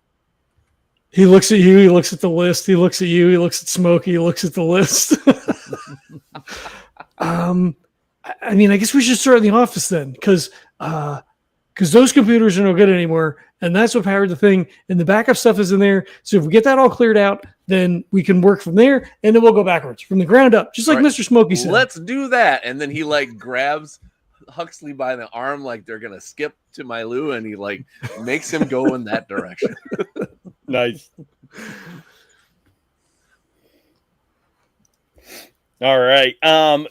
He looks at you. He looks at the list. He looks at you. He looks at Smokey. He looks at the list. I mean, I guess we should start in the office then, because those computers are no good anymore, and that's what powered the thing. And the backup stuff is in there. So if we get that all cleared out, then we can work from there, and then we'll go backwards from the ground up, just like Right. Mr. Smokey said. Let's do that. And then he grabs Huxley by the arm like they're gonna skip to my Lou, and he makes him go in that direction. Nice. All right.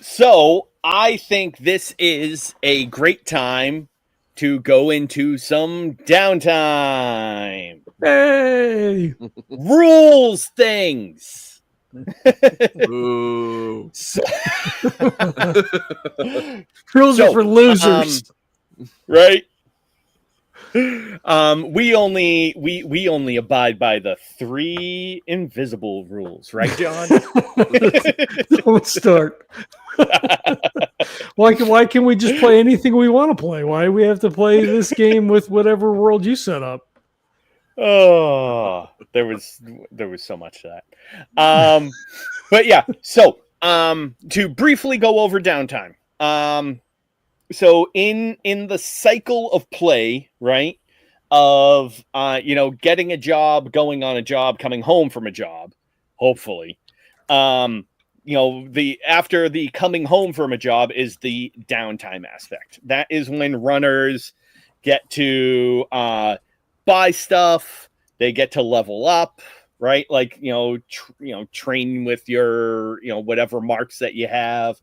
So I think this is a great time to go into some downtime. Hey, Rules things. Ooh. rules are for losers. Right? We only abide by the 3 invisible rules, right, John? Don't start. Why can we just play anything we want to play? Why do we have to play this game with whatever world you set up? Oh, there was so much to that. But yeah, so to briefly go over downtime. So in the cycle of play, right? Of getting a job, going on a job, coming home from a job, hopefully. After the coming home from a job is the downtime aspect. That is when runners get to buy stuff, they get to level up, right? Train with your whatever marks that you have.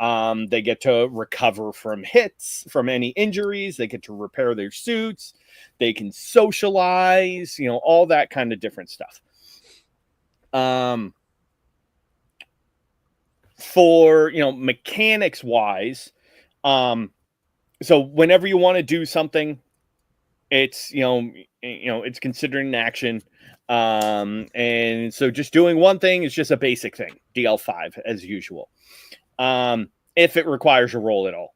They get to recover from hits, from any injuries. They get to repair their suits. They can socialize, all that kind of different stuff. For, mechanics wise, so whenever you want to do something it's it's considered an action. And so just doing one thing is just a basic thing, DL5 as usual. If it requires a roll at all.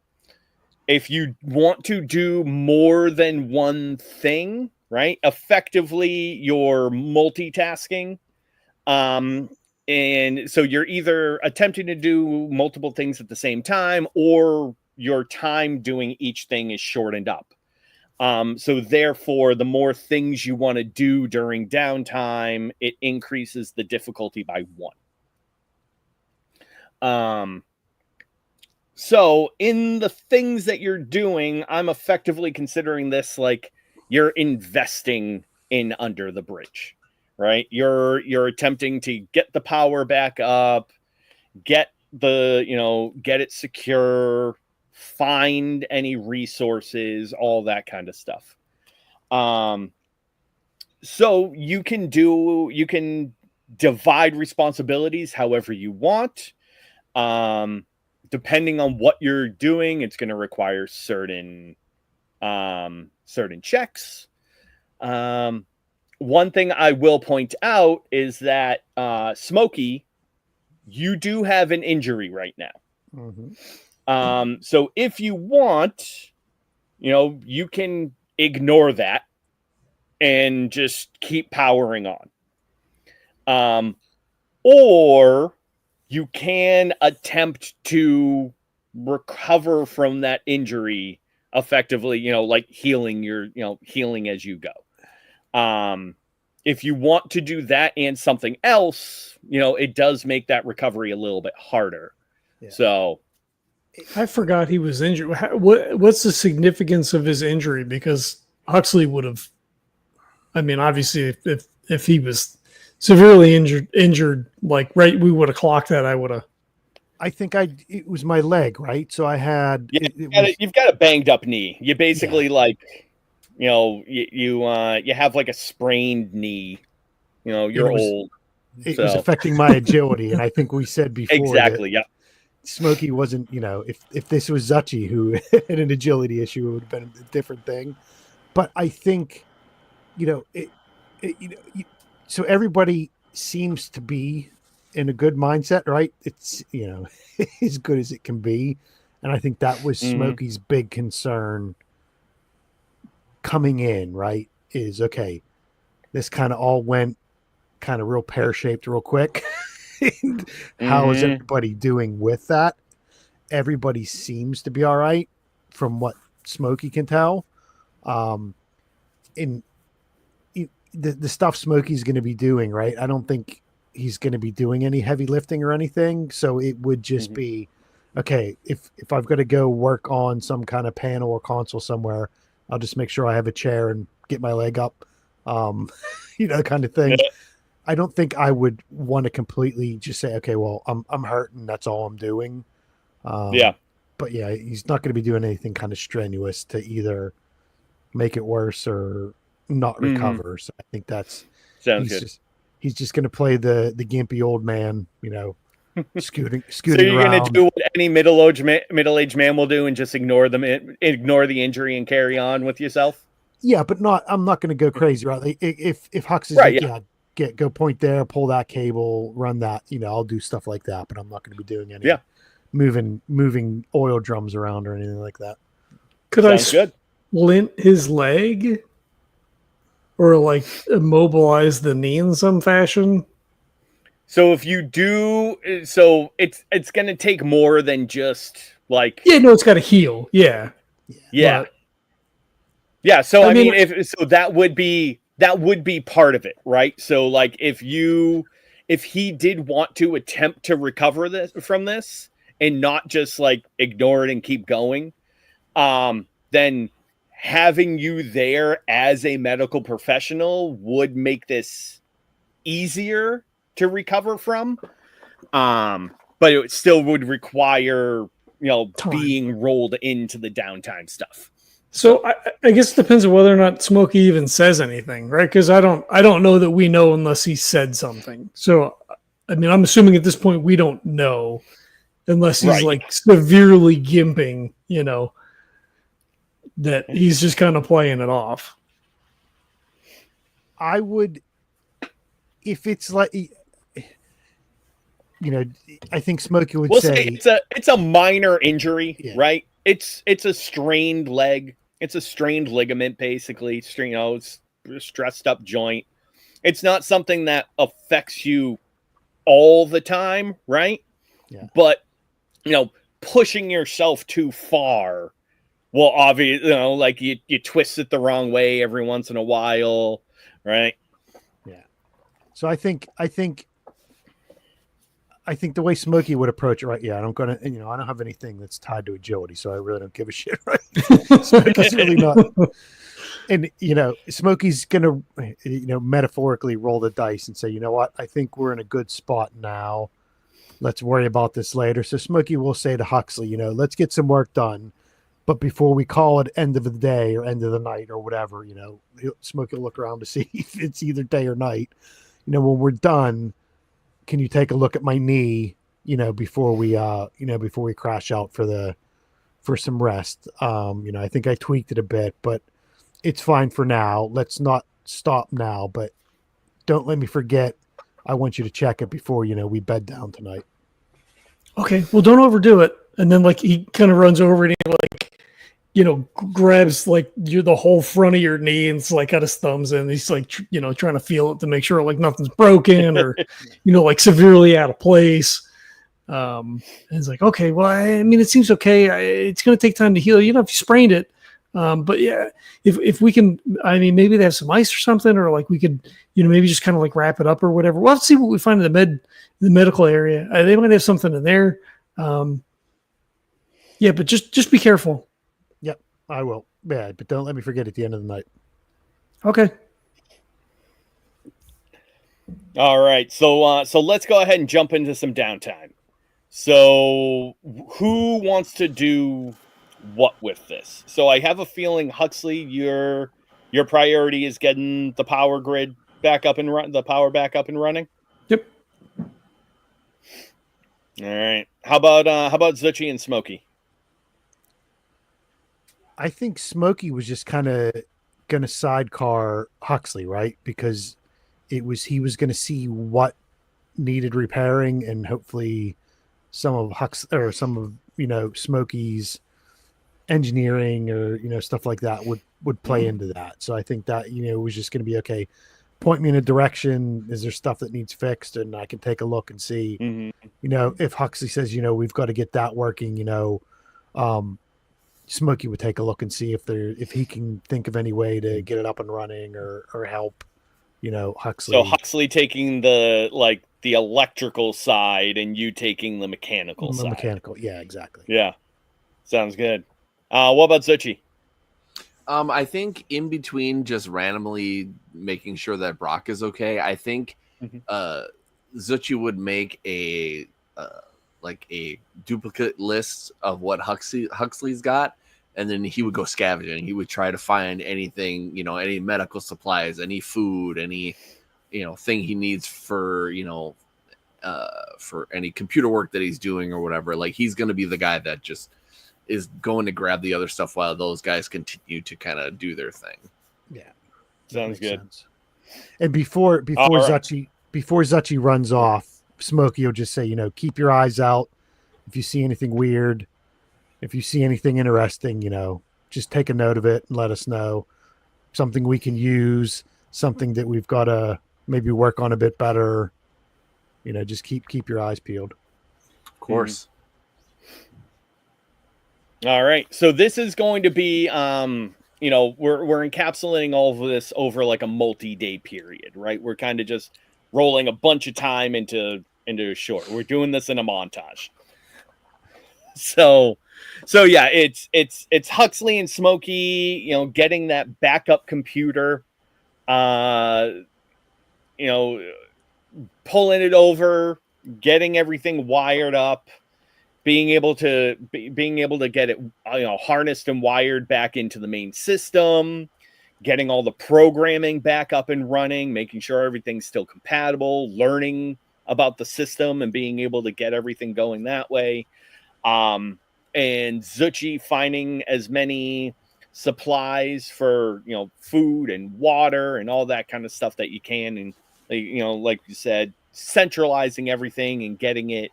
If you want to do more than one thing, right? Effectively, you're multitasking. And so you're either attempting to do multiple things at the same time, or your time doing each thing is shortened up. So therefore, the more things you want to do during downtime, it increases the difficulty by 1. So in the things that you're doing, I'm effectively considering this like you're investing in under the bridge, right? You're attempting to get the power back up, get it secure, find any resources, all that kind of stuff. So you can divide responsibilities however you want. Depending on what you're doing, it's going to require certain checks. One thing I will point out is that Smokey, you do have an injury right now. Mm-hmm. So if you want, you can ignore that and just keep powering on. Or you can attempt to recover from that injury effectively, like healing healing as you go. If you want to do that and something else, it does make that recovery a little bit harder. Yeah. So I forgot he was injured. What's the significance of his injury? Because Huxley would have, obviously if he was severely injured, like, right, we would have clocked that. I think it was my leg, right? So I had. Yeah, you've got a banged up knee. You basically you have like a sprained knee. You're old. It was affecting my agility, and I think we said before exactly. Yeah. Smokey wasn't. If this was Zuchy who had an agility issue, it would have been a different thing. But I think, so everybody seems to be in a good mindset, right? It's, as good as it can be. And I think that was Smokey's big concern coming in, right? Is, okay, this kind of all went kind of real pear-shaped real quick. And how is everybody doing with that? Everybody seems to be all right from what Smokey can tell. In the stuff Smokey's going to be doing, right? I don't think he's going to be doing any heavy lifting or anything. So it would just be, okay, if I've got to go work on some kind of panel or console somewhere, I'll just make sure I have a chair and get my leg up, kind of thing. Yeah. I don't think I would want to completely just say, okay, well, I'm hurting. That's all I'm doing. But yeah, he's not going to be doing anything kind of strenuous to either make it worse or not recover. So I think sounds good. He's just going to play the gimpy old man, scooting so you're around. Going to do what any middle-aged man will do and just ignore the injury and carry on with yourself. Yeah, but I'm not going to go crazy, right? If Hux is right, go point there, pull that cable, run that, I'll do stuff like that, but I'm not going to be doing any moving oil drums around or anything like that. Could Sounds I splint his leg or like immobilize the knee in some fashion? So if you do, so it's going to take more than just like it's got to heal. Yeah. But, so I mean that would be part of it, right? So like if he did want to attempt to recover from this and not just like ignore it and keep going, then having you there as a medical professional would make this easier to recover from. But it still would require, being rolled into the downtime stuff. So I guess it depends on whether or not Smokey even says anything, right? Because I don't know that we know unless he said something. So, I'm assuming at this point we don't know unless he's like severely gimping, that he's just kind of playing it off. I would, if it's like, I think Smokey would We'll say, say it's a minor injury, Yeah. right? It's a strained leg. It's a strained ligament, basically. It's a stressed up joint. It's not something that affects you all the time, right? Yeah. But pushing yourself too far will obviously, like you twist it the wrong way every once in a while, right? yeah. So I think the way Smokey would approach it, right? Yeah, I don't have anything that's tied to agility, so I really don't give a shit, right? Smokey's really not. And Smokey's gonna, metaphorically roll the dice and say, you know what? I think we're in a good spot now. Let's worry about this later. So Smokey will say to Huxley, let's get some work done. But before we call it end of the day or end of the night or whatever, Smokey will look around to see if it's either day or night. When we're done, can you take a look at my knee, before we crash out for some rest? I think I tweaked it a bit, but it's fine for now. Let's not stop now, but don't let me forget. I want you to check it before, we bed down tonight. Okay, well, don't overdo it. And then, like, he kind of runs over and he, like, grabs, like, the whole front of your knee and it's, like, got his thumbs in. He's, like, trying to feel it to make sure, like, nothing's broken or, like, severely out of place. And it's like, okay, well, I mean, it seems okay. It's going to take time to heal. If you sprained it. But yeah, if we can, I mean, maybe they have some ice or something, or like we could, maybe just kind of like wrap it up or whatever. We'll have to see what we find in the medical area. They might have something in there. Yeah, but just be careful. Yep, I will. Yeah, but don't let me forget at the end of the night. Okay. All right. So let's go ahead and jump into some downtime. So who wants to do what with this? So I have a feeling, Huxley, your priority is getting the power grid back up and running. Yep. All right. How about Zuchy and Smokey? I think Smokey was just kind of going to sidecar Huxley, right? Because he was going to see what needed repairing, and hopefully some of Smokey's engineering or stuff like that would play into that. So I think that it was just going to be okay. Point me in a direction. Is there stuff that needs fixed, and I can take a look and see. If Huxley says we've got to get that working, Smokey would take a look and see if he can think of any way to get it up and running or help. Huxley. So Huxley taking the electrical side, and you taking the mechanical side. Mechanical, yeah, exactly. Yeah, sounds good. What about Zuchy? I think in between just randomly making sure that Brock is okay, I think Zuchy would make a duplicate list of what Huxley's got, and then he would go scavenging. He would try to find anything, any medical supplies, any food, any thing he needs for any computer work that he's doing or whatever. Like, he's going to be the guy that just is going to grab the other stuff while those guys continue to kind of do their thing. Yeah, sounds good. Sense. And before Zuchy runs off, Smokey will just say, keep your eyes out. If you see anything weird, if you see anything interesting, just take a note of it and let us know. Something we can use, something that we've got to maybe work on a bit better. Just keep your eyes peeled. Of course. All right. So this is going to be, we're encapsulating all of this over like a multi-day period, right? We're kind of just rolling a bunch of time into a short. We're doing this in a montage. So yeah, it's Huxley and Smokey, getting that backup computer, pulling it over, getting everything wired up, being able to get it, harnessed and wired back into the main system, getting all the programming back up and running, making sure everything's still compatible, learning about the system and being able to get everything going that way. And Zuchy finding as many supplies for, you know, food and water and all that kind of stuff that you can. And, you know, like you said, centralizing everything and getting it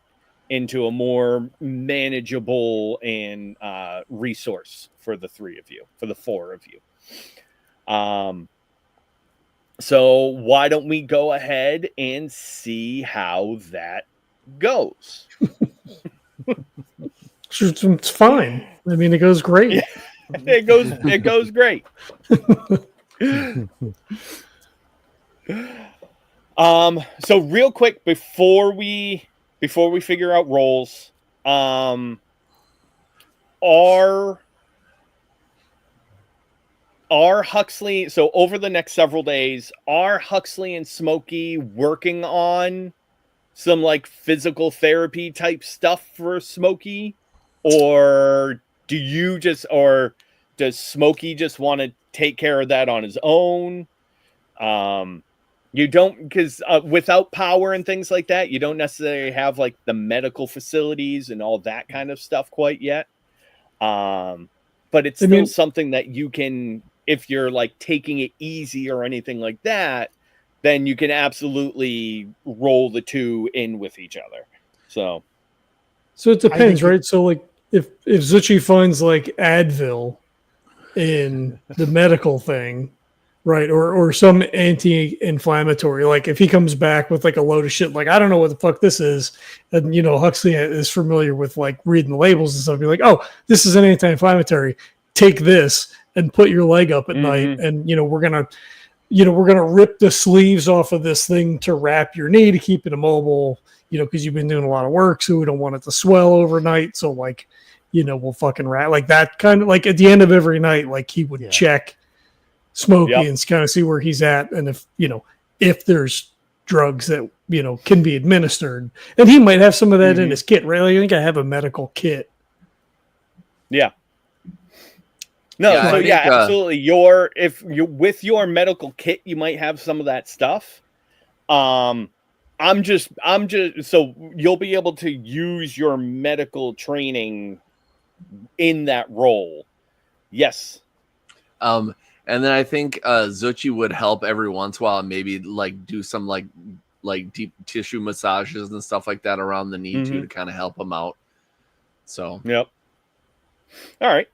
into a more manageable and resource for the three of you, for the four of you. So why don't we go ahead and see how that goes? It's fine. I mean, it goes great. Yeah. It goes great. So real quick before we figure out roles, are Huxley, so over the next several days, are Huxley and Smokey working on some like physical therapy type stuff for Smokey? Or does Smokey just want to take care of that on his own? You don't, because without power and things like that, you don't necessarily have like the medical facilities and all that kind of stuff quite yet. But it's still something that you can, if you're like taking it easy or anything like that, then you can absolutely roll the two in with each other. So it depends, right? So like if Zuchy finds like Advil in the medical thing, right, or some anti-inflammatory, like if he comes back with like a load of shit, like I don't know what the fuck this is, and you know Huxley is familiar with like reading the labels and stuff, be like, oh, this is an anti-inflammatory, take this and put your leg up at night, and you know we're gonna rip the sleeves off of this thing to wrap your knee to keep it immobile, you know, because you've been doing a lot of work, so we don't want it to swell overnight. So like, you know, we'll fucking wrap like that, kind of like at the end of every night, like he would check Smokey and kind of see where he's at, and if you know if there's drugs that you know can be administered, and he might have some of that in his kit. Right? Like, I think I have a medical kit. Yeah. No, Yeah, so I think, absolutely. If you with your medical kit, you might have some of that stuff. I'm just so you'll be able to use your medical training in that role. Yes. And then I think Zuchy would help every once in a while, maybe like do some like deep tissue massages and stuff like that around the knee too, to kind of help him out. So yep. All right.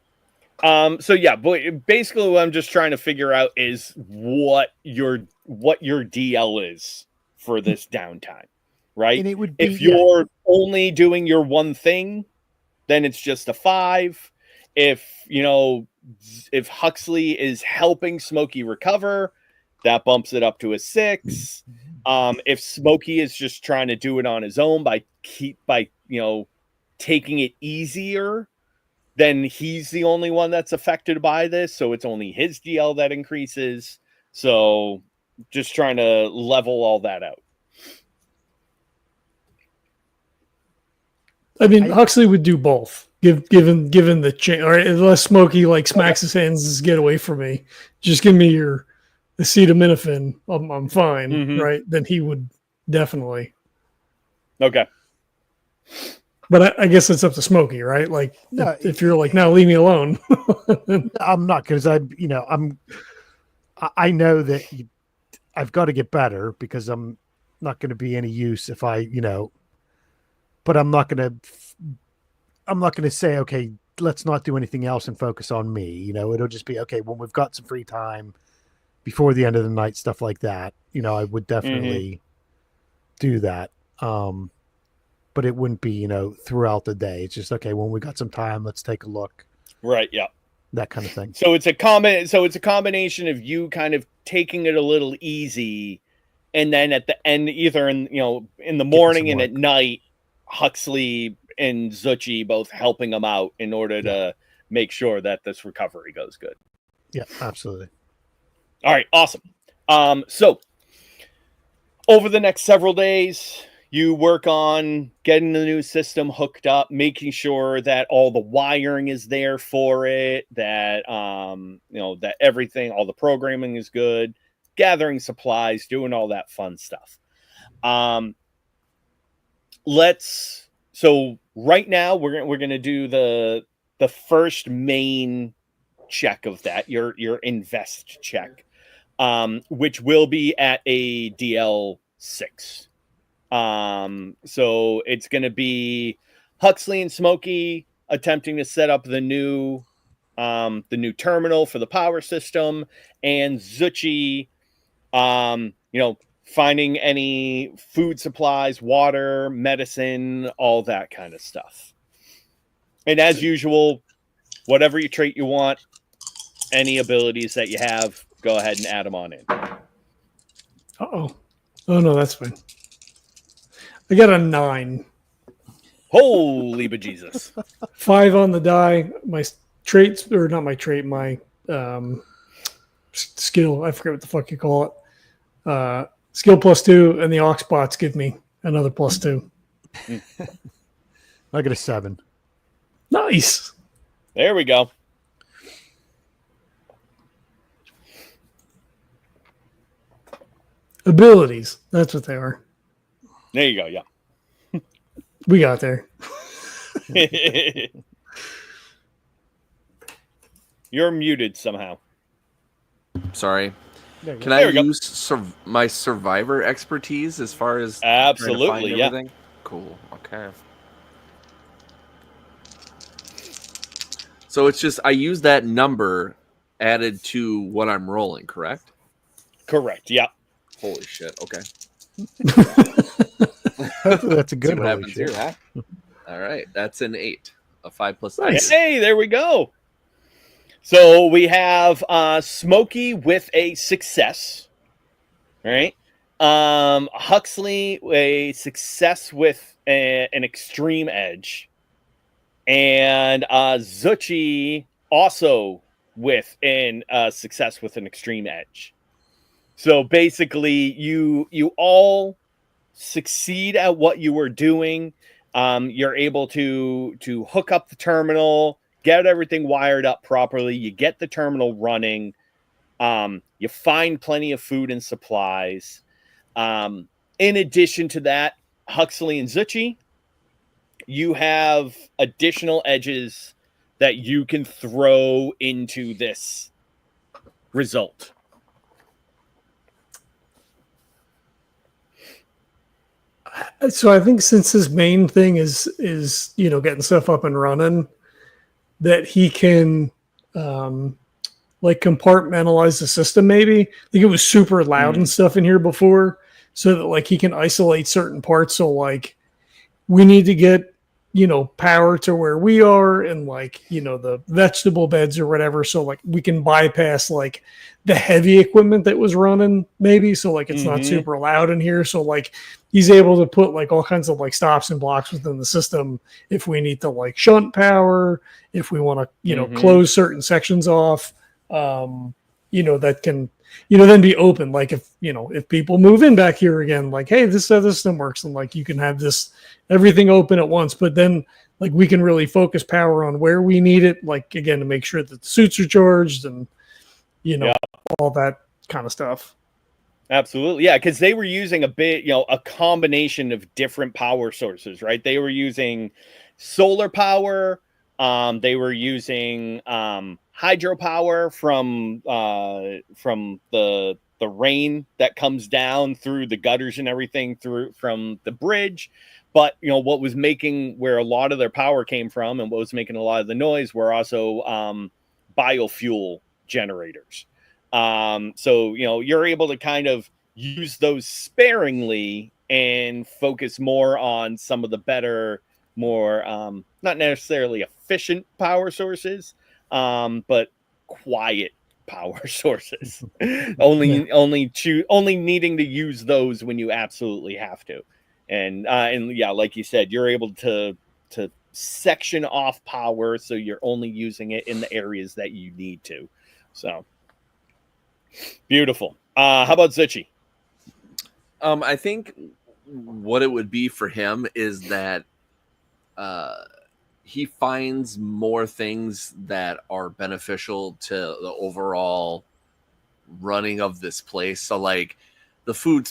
So yeah, but basically what I'm just trying to figure out is what your DL is for this downtime, right? And it would be, if you're only doing your one thing, then it's just a 5. If Huxley is helping Smokey recover, that bumps it up to a 6. If Smokey is just trying to do it on his own by taking it easier, then he's the only one that's affected by this. So it's only his DL that increases. So just trying to level all that out. I mean, Huxley would do both, given the chance. Or unless Smokey like smacks his hands and says, "Get away from me! Just give me your acetaminophen. I'm fine." Right? Then he would definitely. Okay. But I guess it's up to Smokey, right? Like, no, if you're like, "No, leave me alone," I'm not, because I know that I've got to get better, because I'm not going to be any use if I, but I'm not going to say, okay, let's not do anything else and focus on me. It'll just be, okay, when we've got some free time before the end of the night, stuff like that, I would definitely do that. But it wouldn't be, throughout the day. It's just, okay, when we got some time, let's take a look. Right. Yeah. That kind of thing. So it's a combination of you kind of taking it a little easy, and then at the end, either in the morning and at night, Huxley and Zuchy both helping them out in order to make sure that this recovery goes good. Yeah, absolutely. All right. Awesome. So over the next several days, you work on getting the new system hooked up, making sure that all the wiring is there for it, that that everything, all the programming is good, gathering supplies, doing all that fun stuff. So right now we're gonna do the first main check of that, your invest check, which will be at a DL6. So it's going to be Huxley and Smokey attempting to set up the new terminal for the power system, and Zuchy, finding any food supplies, water, medicine, all that kind of stuff. And as usual, whatever you trait you want, any abilities that you have, go ahead and add them on in. Oh no, that's fine. I got a 9. Holy bejesus. 5 on the die. My traits, or not my trait, my skill. I forget what the fuck you call it. Skill +2, and the Oxbots give me another +2. I got a 7. Nice. There we go. Abilities. That's what they are. There you go. Yeah. We got there. You're muted somehow. Sorry. There Can I we go. use my survivor expertise as far as Absolutely, trying to find yeah. everything? Cool. Okay. So it's just I use that number added to what I'm rolling, correct? Correct. Yeah. Holy shit. Okay. That's a See good what holy happens shit. here, huh? All right. That's an 8. A 5 plus Nice. 9. Hey, there we go. So we have Smokey with a success. All right. Huxley, a success with an extreme edge. And Zuchy also with an success with an extreme edge. So basically, you all succeed at what you were doing. You're able to hook up the terminal, get everything wired up properly. You get the terminal running. You find plenty of food and supplies. In addition to that, Huxley and Zuchy, you have additional edges that you can throw into this result. So I think since his main thing is getting stuff up and running, that he can compartmentalize the system. Maybe I think it was super loud and stuff in here before, so that he can isolate certain parts. So we need to get power to where we are, and the vegetable beds or whatever, so we can bypass the heavy equipment that was running, maybe, so it's not super loud in here, so he's able to put all kinds of stops and blocks within the system if we need to shunt power, if we want to close certain sections off, that can then be open, if people move in back here again, hey, this system works, and you can have this everything open at once, but then we can really focus power on where we need it, again, to make sure that the suits are charged, and all that kind of stuff. Absolutely. Yeah, because they were using a combination of different power sources, right? They were using solar power, they were using hydropower from the rain that comes down through the gutters and everything from the bridge. But what was making where a lot of their power came from, and what was making a lot of the noise, were also biofuel generators. So you're able to kind of use those sparingly and focus more on some of the better, more not necessarily efficient power sources, but quiet power sources. only needing to use those when you absolutely have to. And yeah, like you said, you're able to section off power, so you're only using it in the areas that you need to. So beautiful. How about Zuchy? I think what it would be for him is that he finds more things that are beneficial to the overall running of this place. So the food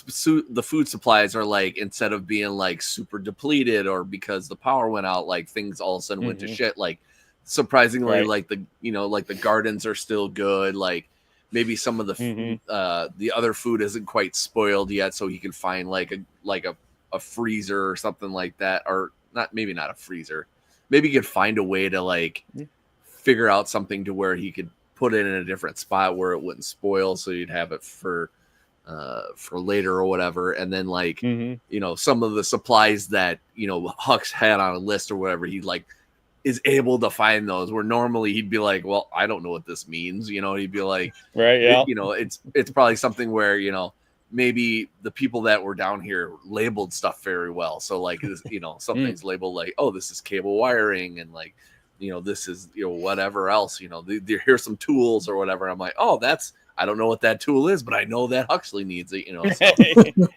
supplies are instead of being super depleted, or because the power went out, things all of a sudden went to shit, surprisingly, Right. like the gardens are still good. Like maybe some of the other food isn't quite spoiled yet, so he can find like a freezer or something like that, or maybe not a freezer. Maybe he could find a way to like figure out something to where he could put it in a different spot where it wouldn't spoil, so you'd have it for later or whatever. And then like some of the supplies that Hux had on a list or whatever, he like is able to find those, where normally he'd be like, well, I don't know what this means, he'd be like, Right, yeah. It's probably something where maybe the people that were down here labeled stuff very well, so like something's labeled like, oh, this is cable wiring, and like this is whatever else, here's some tools or whatever. I'm like, oh, I don't know what that tool is, but I know that Huxley needs it,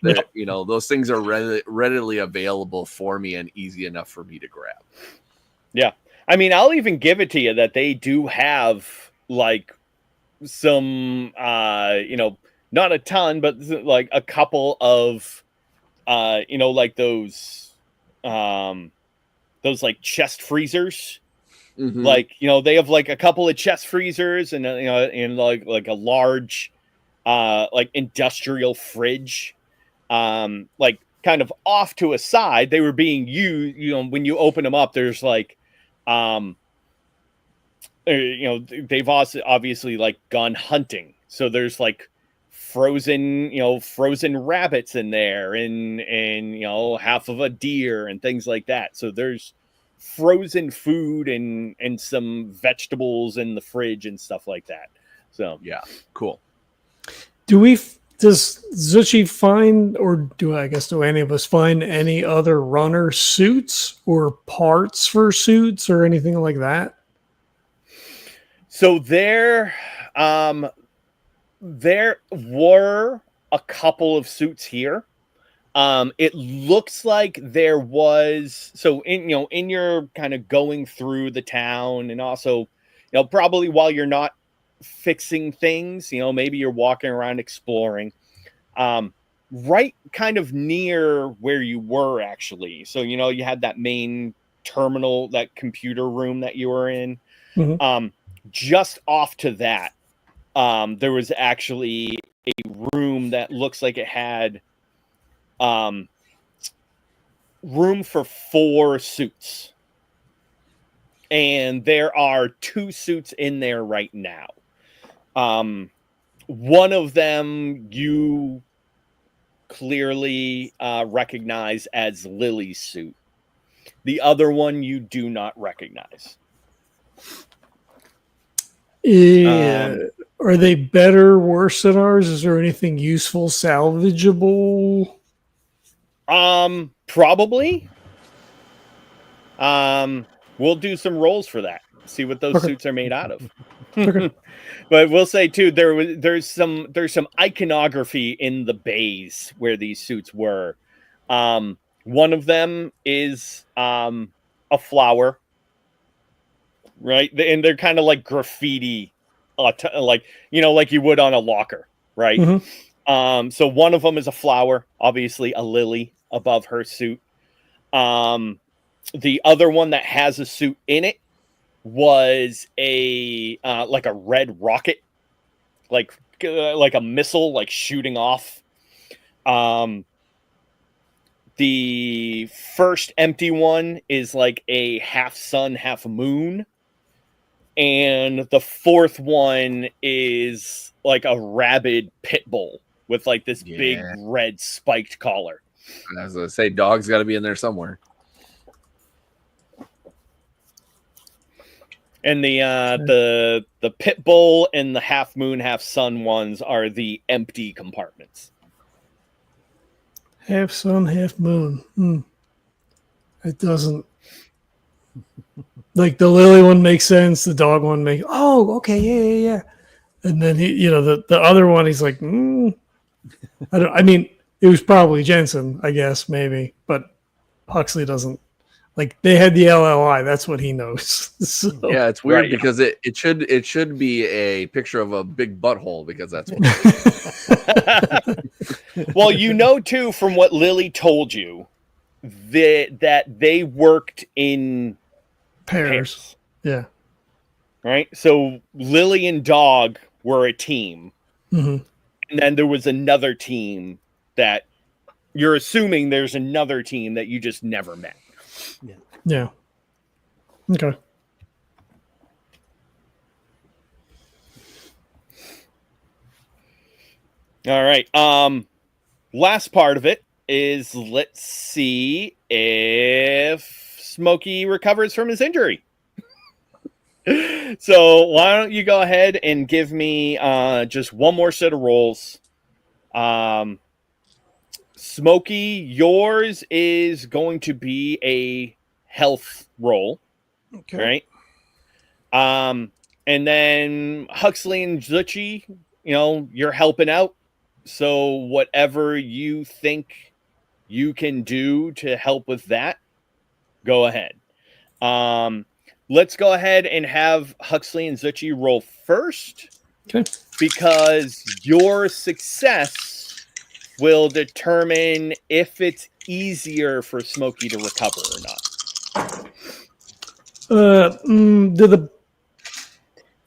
so those things are readily available for me and easy enough for me to grab. Yeah. I mean, I'll even give it to you that they do have like some, not a ton, but like a couple of, like those like chest freezers. Like, they have like a couple of chest freezers and, in like a large, like industrial fridge, like kind of off to a side. They were being used, when you open them up, there's like, they've also obviously like gone hunting. So there's like frozen rabbits in there and half of a deer and things like that. So there's frozen food and some vegetables in the fridge and stuff like that. So yeah, cool. Does Zuchy find, or do any of us find any other runner suits or parts for suits or anything like that? So there were a couple of suits here. It looks like there was, so in your kind of going through the town, and also, probably while you're not fixing things, maybe you're walking around exploring, right kind of near where you were actually. So, you had that main terminal, that computer room that you were in. Just off to that, there was actually a room that looks like it had room for 4 suits, and there are 2 suits in there right now. One of them you clearly recognize as Lily's suit. The other one you do not recognize. Yeah. Are they better, worse than ours? Is there anything useful, salvageable? Probably. We'll do some rolls for that. See what those suits are made out of. But we'll say too, there's some iconography in the bays where these suits were. One of them is a flower, right? And they're kind of like graffiti, like you would on a locker, right? So one of them is a flower, obviously a lily above her suit. The other one that has a suit in it was a like a red rocket, like a missile, like shooting off. The first empty one is like a half sun, half moon. And the fourth one is like a rabid pit bull with like this big red spiked collar. I was going to say, dog's got to be in there somewhere. And the pit bull and the half moon, half sun ones are the empty compartments. Half sun, half moon. It doesn't. Like the lily one makes sense. The dog one makes. Oh, okay, yeah. And then he, the other one, he's like, I mean, it was probably Jensen, I guess, maybe, but Huxley doesn't. Like they had the LLI, that's what he knows. So, yeah, it's weird because it should be a picture of a big butthole because that's what Well, too, from what Lily told you, that they worked in pairs. Yeah. right? So Lily and Dog were a team. Mm-hmm. And then there was another team that you're assuming there's another team that you just never met. Yeah. Okay. All right. Last part of it is let's see if Smokey recovers from his injury. So why don't you go ahead and give me just one more set of rolls. Smokey, yours is going to be a health roll. Okay. Right? And then Huxley and Zuchy, you're helping out. So whatever you think you can do to help with that, go ahead. Let's go ahead and have Huxley and Zuchy roll first. Okay. Because your success will determine if it's easier for Smokey to recover or not. Do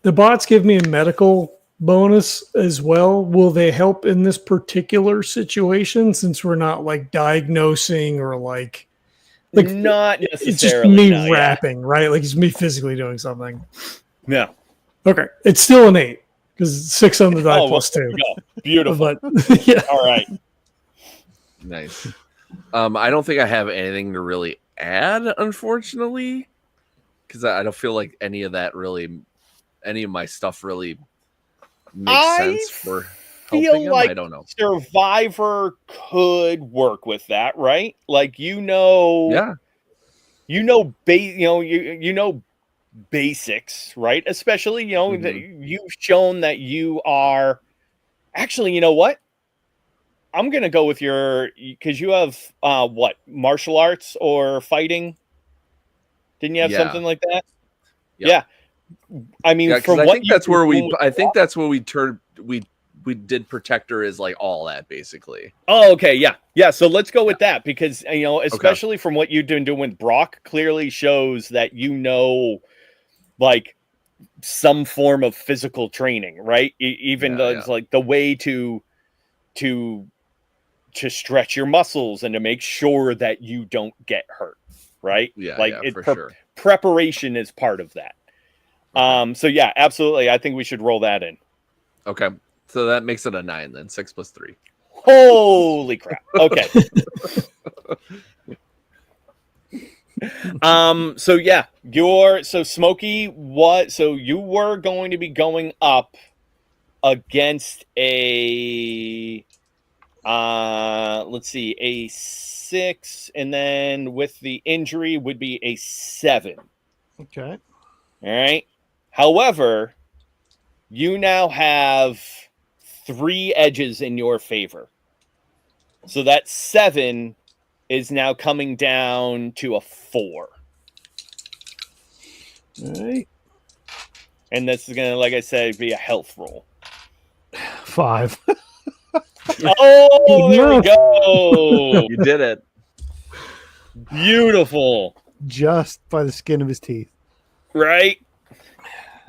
the bots give me a medical bonus as well? Will they help in this particular situation since we're not like diagnosing or like Not necessarily. it's just me rapping, right? Like it's me physically doing something. Yeah. Okay. It's still an 8 because 6 on the die plus 2. Beautiful. But yeah. All right. Nice. I don't think I have anything to really add, unfortunately, because I don't feel like any of my stuff really makes sense for helping him. Like I don't know. Survivor could work with that, right? Like yeah, basics, right? Especially that you've shown that you are actually. You know what? I'm gonna go with because you have martial arts or fighting. Didn't you have something like that? Yeah. I mean, from I think that's where we did Protector is like all that basically. Oh, okay, yeah. So let's go with that because especially from what you've been doing with Brock, clearly shows that like some form of physical training, right? Even though it's like the way to stretch your muscles and to make sure that you don't get hurt, right? Preparation is part of that. Okay. So yeah, absolutely. I think we should roll that in. Okay. So that makes it a 9 then. 6 + 3. Holy crap. Okay. So yeah, Smokey, so you were going to be going up against a let's see, a 6, and then with the injury would be a 7. Okay. All right. However, you now have 3 edges in your favor. So that 7 is now coming down to a 4. All right. And this is going to, like I said, be a health roll. 5. Oh, there we go. You did it. Beautiful. Just by the skin of his teeth. Right?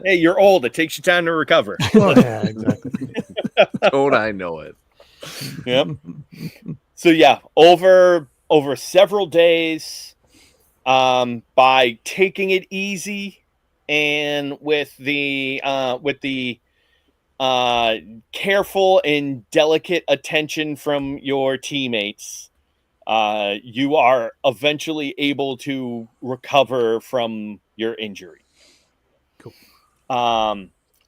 Hey, you're old. It takes you time to recover. Oh, yeah, exactly. Don't I know it? Yep. So yeah, over several days, by taking it easy and with the careful and delicate attention from your teammates, you are eventually able to recover from your injury. Cool.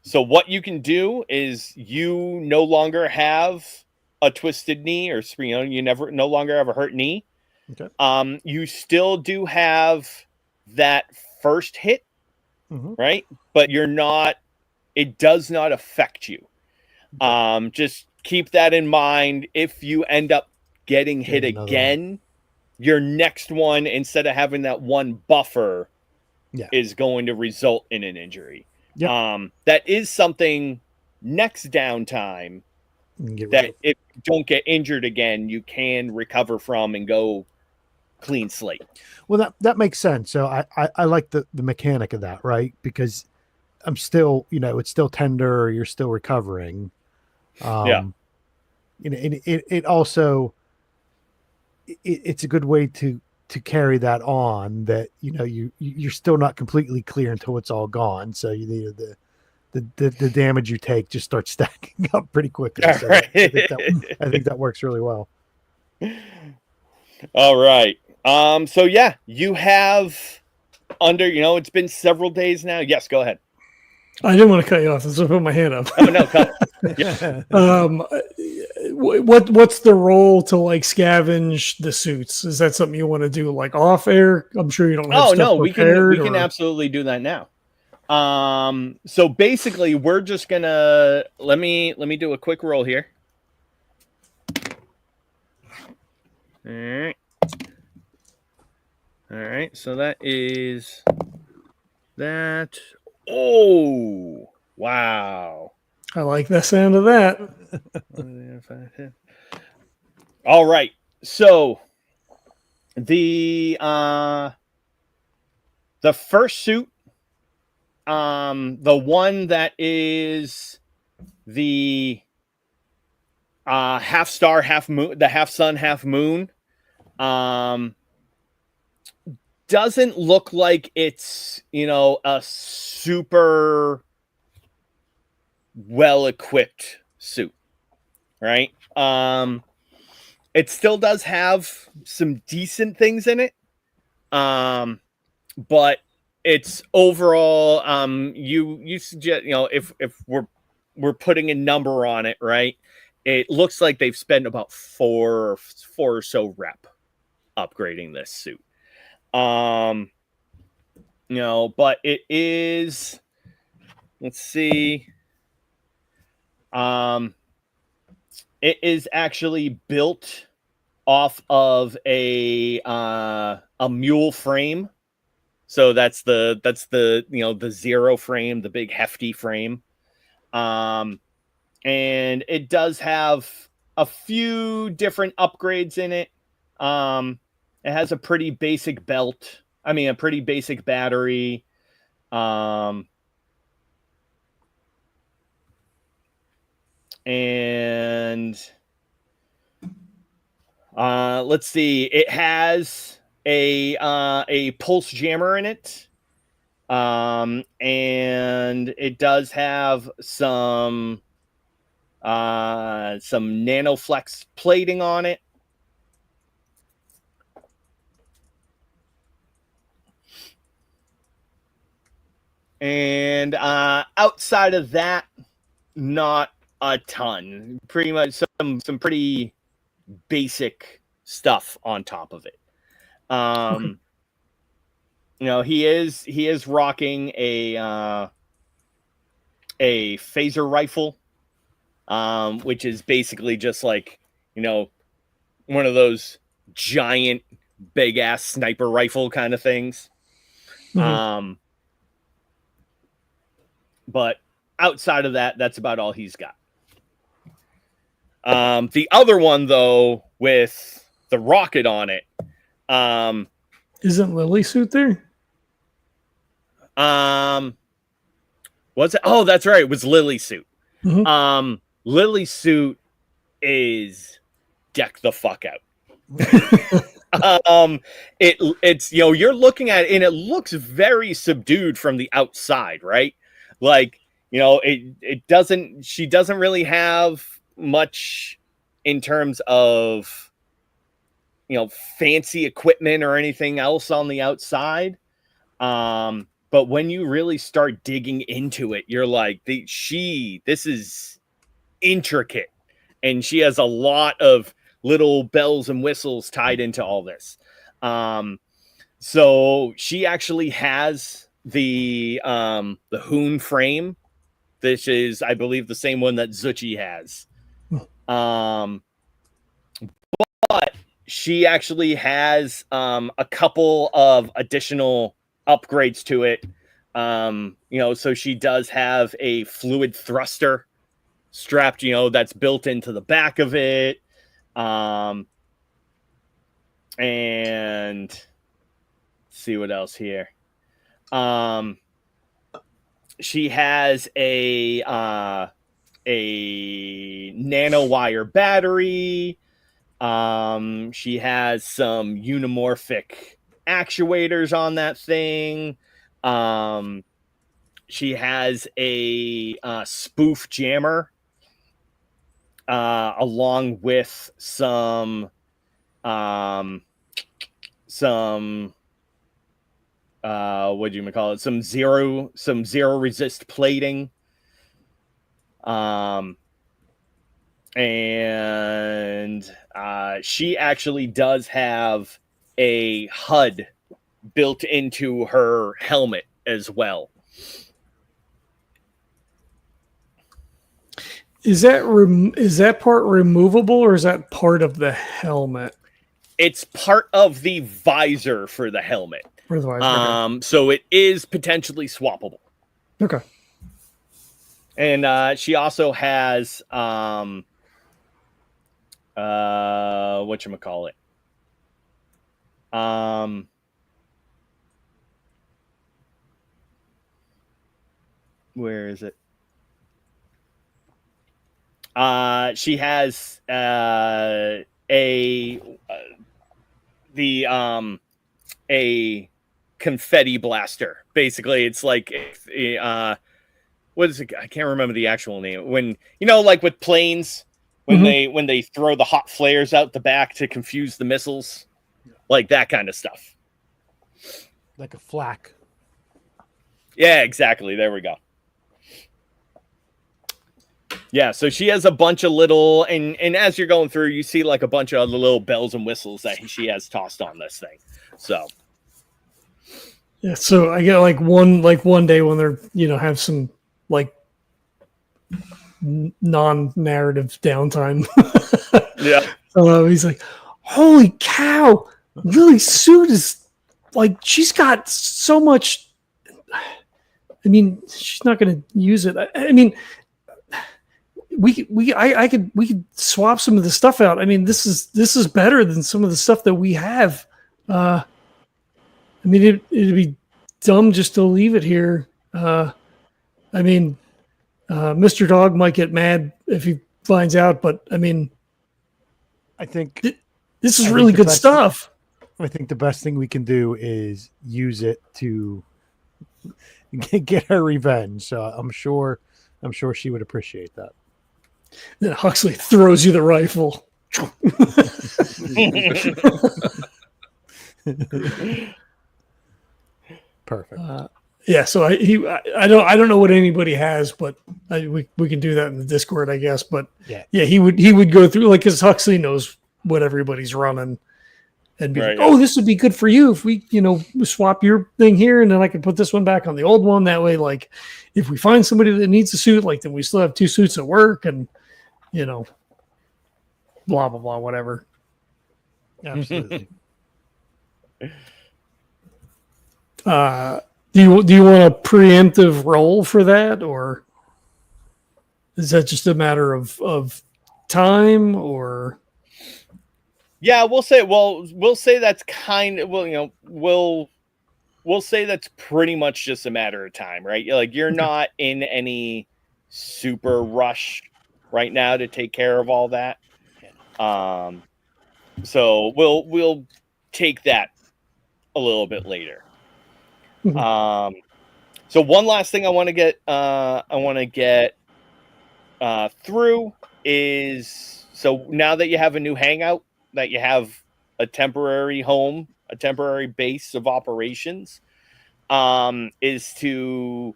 So what you can do is you no longer have a twisted knee, or you no longer have a hurt knee. Okay. You still do have that first hit, right? But it does not affect you. Just keep that in mind. If you end up getting hit again, your next one, instead of having that one buffer, is going to result in an injury. Yep. That is something next downtime that if you don't get injured again, you can recover from and go clean slate. Well, that makes sense. So I like the mechanic of that, right? Because I'm still, it's still tender, or you're still recovering. Yeah. And it also, it's a good way to carry that on, that, you're still not completely clear until it's all gone. So the damage you take just starts stacking up pretty quickly. So Right. I think that works really well. All right. So yeah, you have it's been several days now. Yes, go ahead. I didn't want to cut you off, so I put my hand up. Oh no, come. What's the role to like scavenge the suits? Is that something you want to do like off air? I'm sure you don't have Oh stuff no, we prepared. can absolutely do that now. So basically we're just gonna let me do a quick roll here. All right. All right, so that is that. Oh, wow. I like the sound of that. All right. So the first suit, the one that is the half star, half moon, the half sun, half moon, doesn't look like it's, a super well equipped suit, right? It still does have some decent things in it. But it's overall, you suggest, if we're putting a number on it, right? It looks like they've spent about four or so rep upgrading this suit. But it is, let's see. It is actually built off of a mule frame. So that's the the zero frame, the big hefty frame. And it does have a few different upgrades in it. It has a pretty basic belt. I mean, a pretty basic battery. And let's see. It has a pulse jammer in it. And it does have some nanoflex plating on it. And outside of that, not a ton. Pretty much some pretty basic stuff on top of it. He is rocking a phaser rifle, which is basically just like, one of those giant big ass sniper rifle kind of things. Mm-hmm. But outside of that, that's about all he's got. The other one, though, with the rocket on it, isn't Lily suit there? What's it? Oh, that's right. It was Lily's suit. Mm-hmm. Lily's suit is deck the fuck out. It's you're looking at it and it looks very subdued from the outside, right? Like, it doesn't, she doesn't really have much in terms of, fancy equipment or anything else on the outside. But when you really start digging into it, you're like, this is intricate, and she has a lot of little bells and whistles tied into all this. So she actually has the Hoon frame. This is, I believe, the same one that Zuchy has. But she actually has a couple of additional upgrades to it. So she does have a fluid thruster strapped, that's built into the back of it. And let's see what else here. She has a nanowire battery. She has some unimorphic actuators on that thing. She has a spoof jammer, along with some what do you call it? Some zero resist plating. And she actually does have a HUD built into her helmet as well. Is that part removable, or is that part of the helmet? It's part of the visor for the helmet. For the visor, so it is potentially swappable. Okay. And she also has whatchamacallit? Where is it? She has a confetti blaster. Basically, it's like what is it? I can't remember the actual name. When like with planes, when they throw the hot flares out the back to confuse the missiles, like that kind of stuff. Like a flak. Yeah, exactly. There we go. Yeah, so she has a bunch of little, and as you're going through, you see like a bunch of other little bells and whistles that she has tossed on this thing. So yeah, so I get like one day when they're have some like non-narrative downtime. yeah, he's like, "Holy cow, Lily's suit is like she's got so much." I mean, she's not going to use it. I mean, we could swap some of the stuff out. I mean, this is better than some of the stuff that we have. I mean, it'd be dumb just to leave it here. I mean, Mr. Dog might get mad if he finds out, but I mean, I think this is really good stuff. I think the best thing we can do is use it to get her revenge. So I'm sure she would appreciate that. Then Huxley throws you the rifle. Perfect. Yeah, so I don't know what anybody has, but we can do that in the Discord, I guess. But yeah, he would go through, like, because Huxley knows what everybody's running, and be like, oh, this would be good for you if we swap your thing here, and then I can put this one back on the old one. That way, like, if we find somebody that needs a suit, like, then we still have 2 suits at work, and blah blah blah, whatever. Absolutely. Do you want a preemptive roll for that, or is that just a matter of time, or? Yeah, we'll say that's kind of, we'll say that's pretty much just a matter of time, right? Like, you're not in any super rush right now to take care of all that. So we'll take that a little bit later. So one last thing I want to get through is, so now that you have a new hangout, that you have a temporary home, a temporary base of operations, is to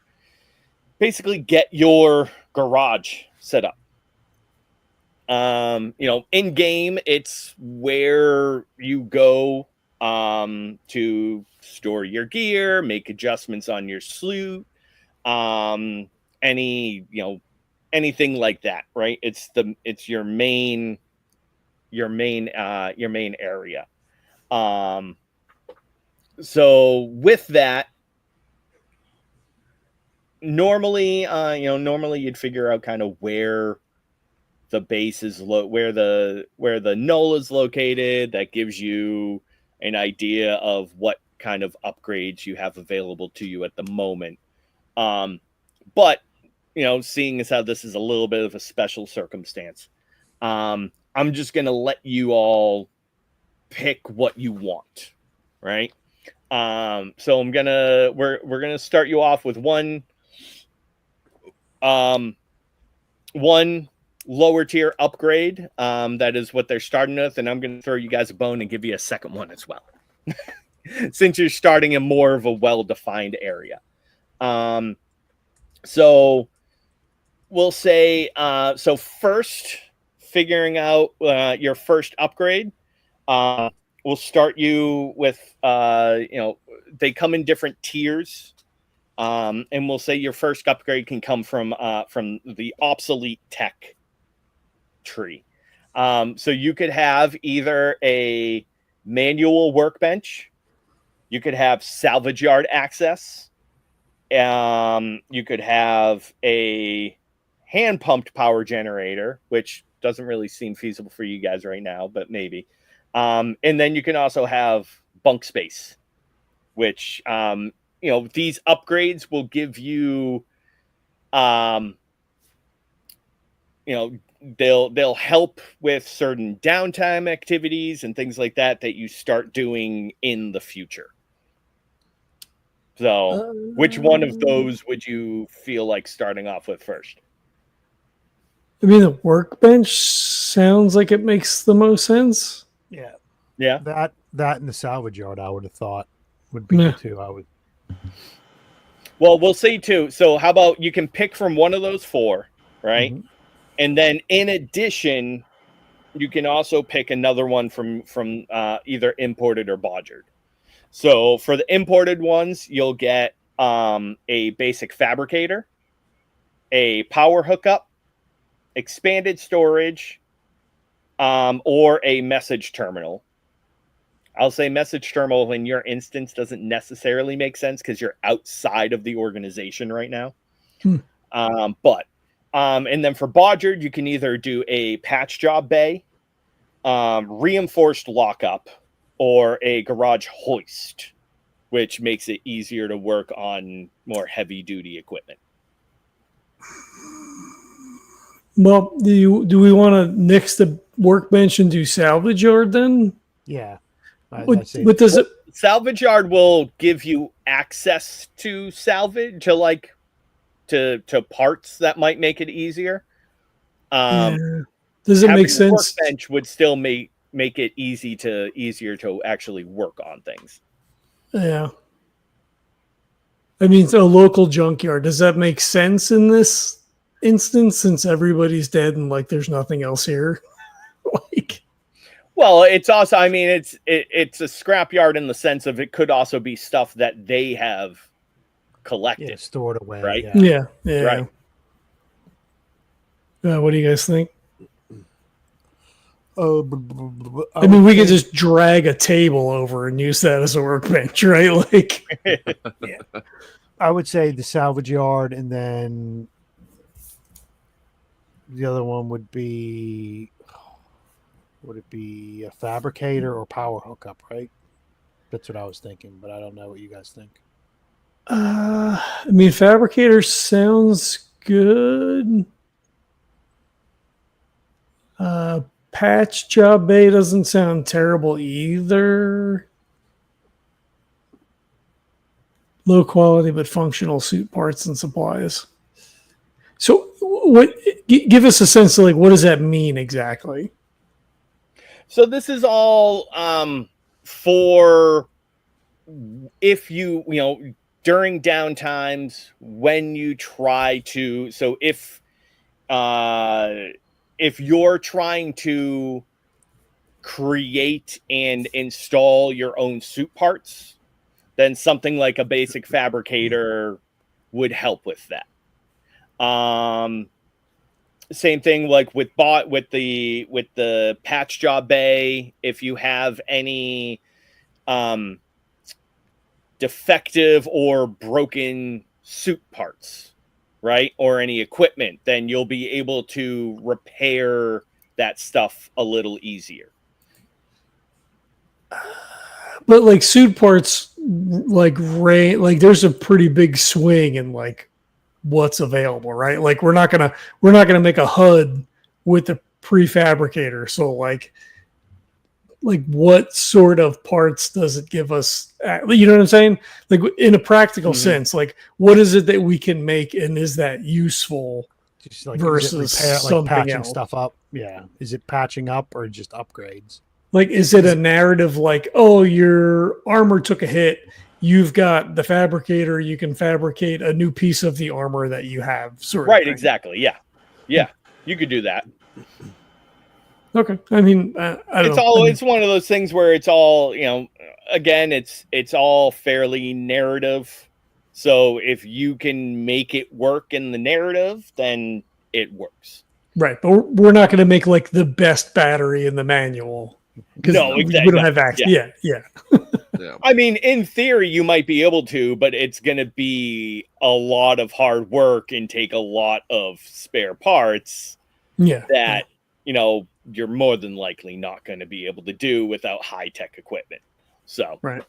basically get your garage set up. In game, it's where you go to store your gear, make adjustments on your suit, anything like that, right? It's your main area. So with that, normally you'd figure out kind of where the base is where the null is located. That gives you an idea of what kind of upgrades you have available to you at the moment. But, seeing as how this is a little bit of a special circumstance, I'm just going to let you all pick what you want, right? So we're going to start you off with one lower tier upgrade. That is what they're starting with. And I'm going to throw you guys a bone and give you a second one as well. Since you're starting in more of a well-defined area. So we'll say, so first, figuring out your first upgrade, we'll start you with, they come in different tiers. And we'll say your first upgrade can come from the obsolete tech tree. So you could have either a manual workbench, you could have salvage yard access, you could have a hand pumped power generator, which doesn't really seem feasible for you guys right now, but maybe. And then you can also have bunk space, which these upgrades will give you, they'll help with certain downtime activities and things like that you start doing in the future. So which one of those would you feel like starting off with first? I mean, the workbench sounds like it makes the most sense. Yeah. Yeah. That and the salvage yard, I would have thought would be the two I would. Well, we'll see too. So how about you can pick from one of those four, right? Mm-hmm. And then in addition, you can also pick another one from either imported or bodgered. So for the imported ones, you'll get a basic fabricator, a power hookup, expanded storage, or a message terminal. I'll say message terminal in your instance doesn't necessarily make sense because you're outside of the organization right now. And then for bodgered, you can either do a patch job bay, reinforced lockup, or a garage hoist, which makes it easier to work on more heavy duty equipment. Well, do we want to nix the workbench and do salvage yard then? Yeah. What does it? Salvage yard will give you access to salvage, to parts that might make it easier. Does it make sense? Workbench would still make it easier to actually work on things. Yeah. I mean, it's a local junkyard. Does that make sense in this instance since everybody's dead and there's nothing else here? Well, it's also, I mean, it's a scrapyard in the sense of it could also be stuff that they have collected, stored away, right? Yeah. Right. What do you guys think? I mean, we could just drag a table over and use that as a workbench, right? Yeah. I would say the salvage yard, and then the other one would be a fabricator or power hookup, right? That's what I was thinking, but I don't know what you guys think. I mean, fabricator sounds good. Patch job bay doesn't sound terrible either. Low quality but functional suit parts and supplies. So, give us a sense of what does that mean exactly? So this is all for if you during downtimes when you try to. So if you're trying to create and install your own suit parts, then something like a basic fabricator would help with that. Same thing with the patch job bay. If you have any defective or broken suit parts, right, or any equipment, then you'll be able to repair that stuff a little easier. But suit parts, there's a pretty big swing in what's available, right? Like we're not gonna make a HUD with the prefabricator. So like what sort of parts does it give us? You know what I'm saying? Like in a practical sense, like what is it that we can make, and is that useful? Just like Versus is it repair, like something patching else. stuff up. Yeah. Is it patching up or just upgrades? Like, is it a narrative like, oh, your armor took a hit, you've got the fabricator, you can fabricate a new piece of the armor that you have, sort of Right, thing. exactly. Yeah, you could do that. Okay, I mean, I don't know. It's one of those things where it's all, again, it's all fairly narrative. So if you can make it work in the narrative, then it works. Right, but we're not going to make like the best battery in the manual because No, we exactly. don't have access. Yeah. Yeah. I mean, in theory, you might be able to, but it's going to be a lot of hard work and take a lot of spare parts Yeah. that, you're more than likely not going to be able to do without high-tech equipment. So, right.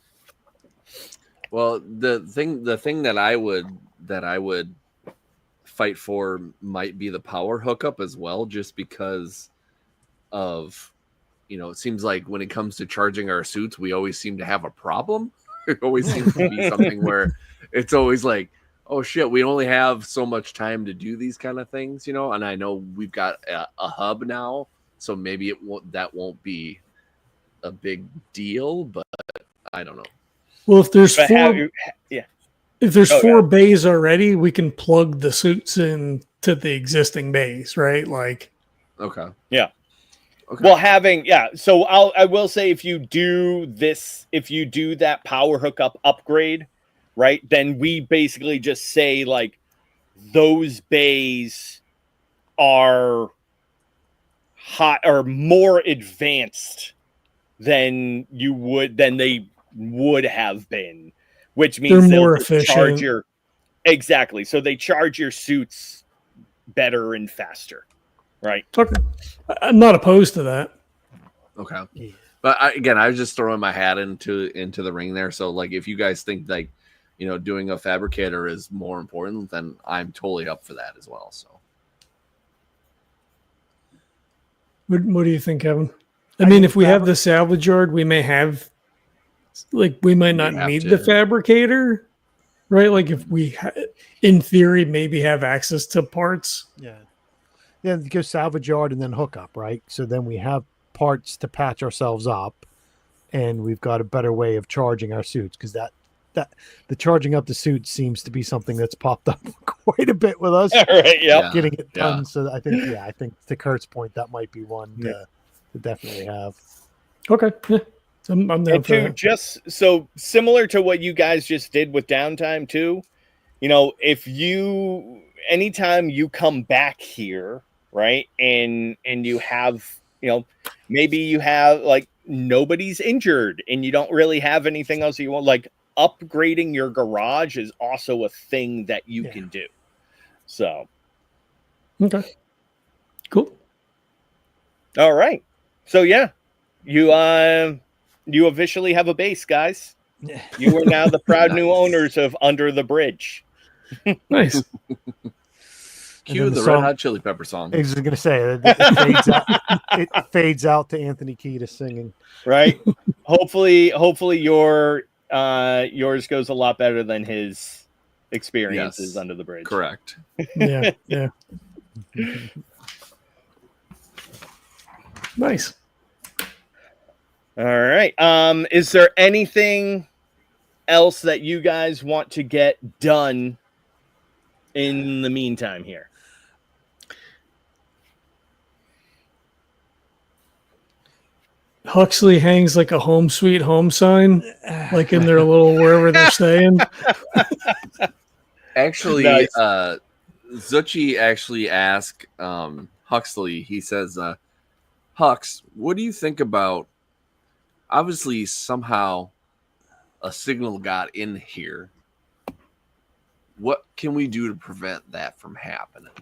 Well, the thing that I would fight for might be the power hookup as well, just because of, it seems like when it comes to charging our suits, we always seem to have a problem. It always seems to be something where it's always like, oh shit, we only have so much time to do these kind of things, and I know we've got a hub now, so maybe that won't be a big deal, but I don't know. Well, if there's Oh, four bays already, we can plug the suits in to the existing bays, right? Like, okay, yeah. Okay. Well, so I will say if you do that power hookup upgrade, right, then we basically just say like those bays are hot or more advanced than they would have been, which means they're more they'll efficient. charge exactly. So they charge your suits better and faster, right? Okay. I'm not opposed to that. Okay. Yeah. But I was just throwing my hat into the ring there. So like, if you guys think like, doing a fabricator is more important, then I'm totally up for that as well. So. What do you think, Kevin? I mean, if we have the salvage yard, we might not need the fabricator, right? Like if we, in theory, maybe have access to parts. Yeah. Yeah, go salvage yard and then hook up, right? So then we have parts to patch ourselves up, and we've got a better way of charging our suits, because that the charging up the suits seems to be something that's popped up quite a bit with us. Right, yeah. Getting it done. Yeah. So I think to Kurt's point, that might be one to definitely have. Okay. Yeah. I'm down for that. Just so similar to what you guys just did with downtime too, anytime you come back here, right, and you have, maybe you have like nobody's injured and you don't really have anything else you want, like upgrading your garage is also a thing that you can do. So, okay, cool. All right. So yeah, you officially have a base, guys. You are now the proud new owners of Under the Bridge. Nice. Cue the Red Hot Chili Pepper song. I was going to say it fades out to Anthony Kiedis singing. Right. Hopefully yours goes a lot better than his experiences under the bridge. Correct. Yeah. Nice. All right. Is there anything else that you guys want to get done in the meantime here? Huxley hangs like a home sweet home sign, like in their little wherever they're staying. Actually, Nice. Zuchy actually asked Huxley, he says, Hux, what do you think about, obviously somehow a signal got in here. What can we do to prevent that from happening?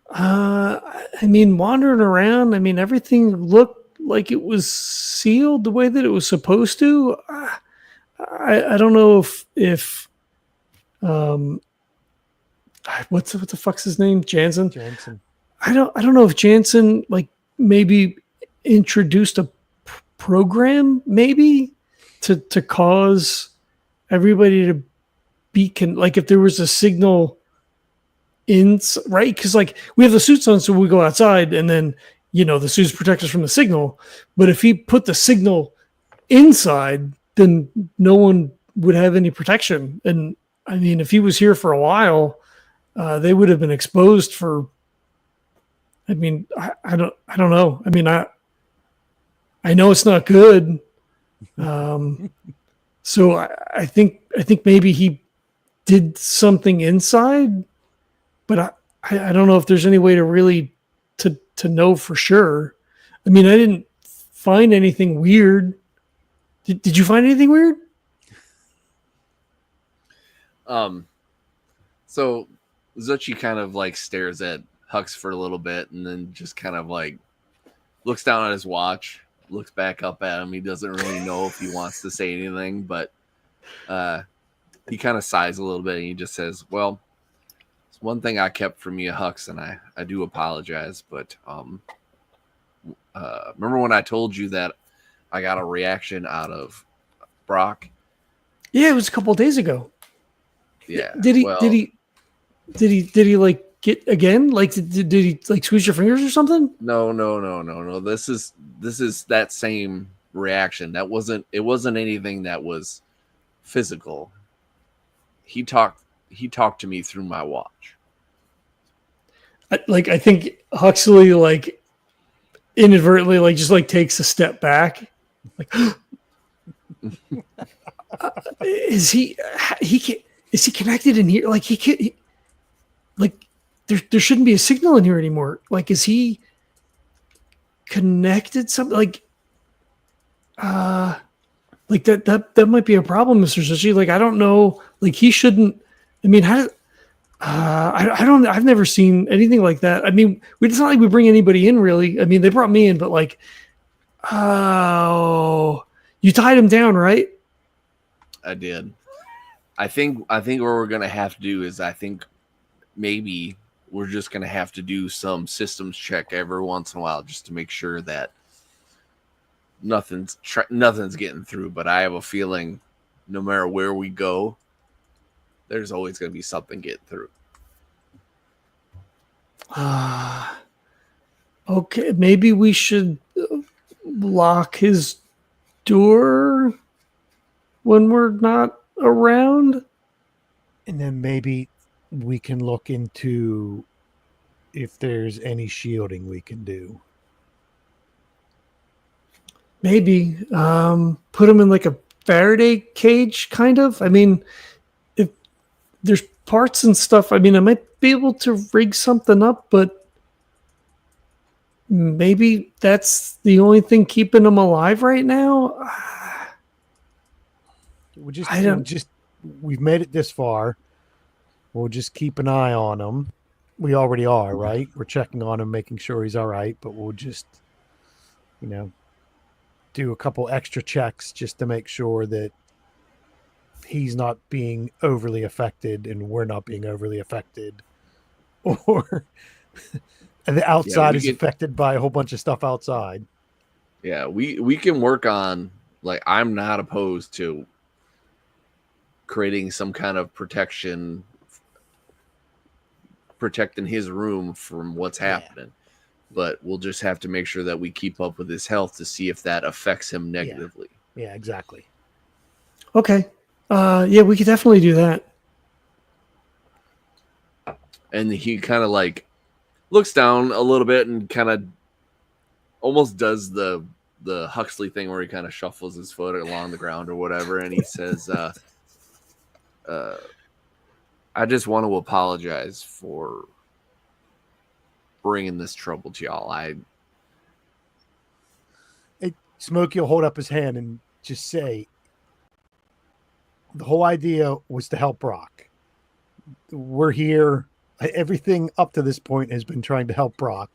I mean, wandering around, everything looked like it was sealed the way that it was supposed to. I don't know if What the fuck's his name? Jansen. Jansen. I don't know if Jansen like maybe introduced a program maybe to cause everybody to be like if there was a signal in right, because like we have the suits on so we go outside and then the suits protect us from the signal, but if he put the signal inside then no one would have any protection. And I mean if he was here for a while they would have been exposed for I mean I don't know. I mean I know it's not good. So I think maybe he did something inside, but I don't know if there's any way to really to know for sure. I mean, I didn't find anything weird. Did you find anything weird? So Zuchy kind of like stares at Hux for a little bit and then just kind of like looks down at his watch, looks back up at him. He doesn't really know if he wants to say anything, but he kind of sighs a little bit and he just says, well, it's one thing I kept from you, Hux, and I do apologize, but remember when I told you that I got a reaction out of Brock? Yeah, it was a couple of days ago. Yeah. Did he like get again? Like did he like squeeze your fingers or something? No. This is that same reaction. It wasn't anything that was physical. He talked to me through my watch. I think Huxley like inadvertently like just like takes a step back. Like is he connected in here? Like like there shouldn't be a signal in here anymore. Like is he connected something like that might be a problem, Mr. Zuchy. Like I don't know. Like he shouldn't. I mean, how? I don't. I've never seen anything like that. I mean, it's not like we bring anybody in really. I mean, they brought me in, but like, oh, you tied him down, right? I did. I think what we're gonna have to do is I think maybe we're just gonna have to do some systems check every once in a while just to make sure that nothing's getting through. But I have a feeling no matter where we go, there's always going to be something getting through. Okay, maybe we should lock his door when we're not around. And then maybe we can look into if there's any shielding we can do. Maybe put him in like a Faraday cage, kind of. I mean, if there's parts and stuff, I mean, I might be able to rig something up, but maybe that's the only thing keeping him alive right now. We've made it this far. We'll just keep an eye on him. We already are, right? We're checking on him, making sure he's all right, but we'll just, do a couple extra checks just to make sure that he's not being overly affected and we're not being overly affected, or the outside is affected by a whole bunch of stuff outside. Yeah, we can work on, like, I'm not opposed to creating some kind of protecting his room from what's happening. But we'll just have to make sure that we keep up with his health to see if that affects him negatively. Yeah, exactly. Okay. We could definitely do that. And he kind of like looks down a little bit and kind of almost does the Huxley thing where he kind of shuffles his foot along the ground or whatever. And he says, I just want to apologize for bringing this trouble to y'all. Smokey will hold up his hand and just say, the whole idea was to help Brock. We're here. Everything up to this point has been trying to help Brock.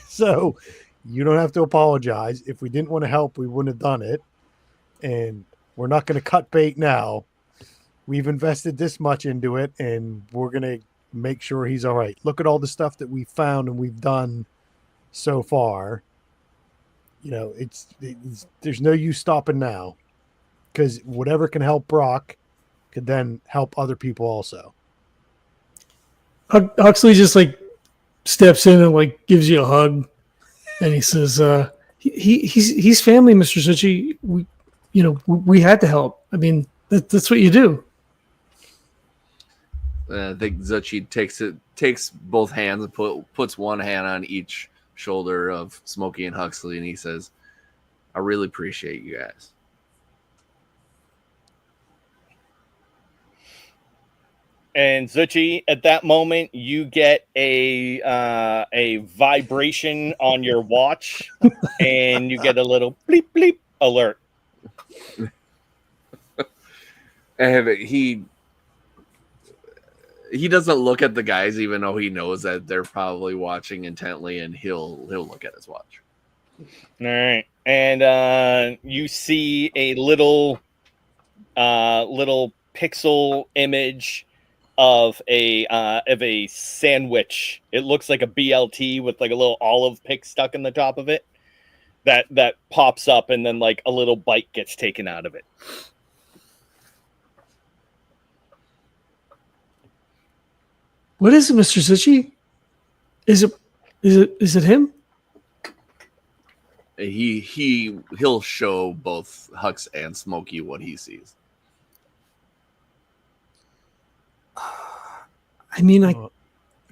So you don't have to apologize. If we didn't want to help, we wouldn't have done it. And we're not going to cut bait now. We've invested this much into it, and we're going to make sure he's all right. Look at all the stuff that we found and we've done so far. You know, it's there's no use stopping now, because whatever can help Brock could then help other people also. Huxley just like steps in and like gives you a hug, and he says, "He's family, Mr. Zuchy. We had to help. I mean, that's what you do." I think Zuchy takes both hands and puts one hand on each shoulder of Smokey and Huxley, and he says, "I really appreciate you guys." And Zuchy, at that moment, you get a vibration on your watch, and you get a little bleep bleep alert. And he doesn't look at the guys, even though he knows that they're probably watching intently, and he'll look at his watch. All right, and you see a little pixel image of a sandwich. It looks like a BLT with like a little olive pick stuck in the top of it. That pops up, and then like a little bite gets taken out of it. What is it, Mr. Zuchy? Is it him? He'll show both Hux and Smokey what he sees. I mean, I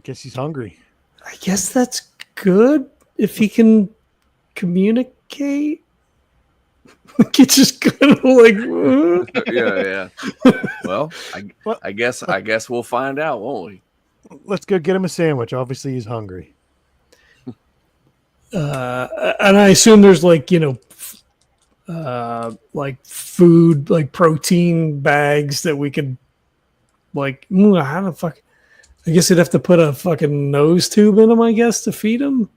guess he's hungry. I guess that's good if he can communicate. It's just kind of like, yeah. Well, I guess we'll find out, won't we? Let's go get him a sandwich. Obviously, he's hungry. And I assume there's like like food, like protein bags that we could like. How the fuck? I guess you'd have to put a fucking nose tube in him, I guess, to feed him.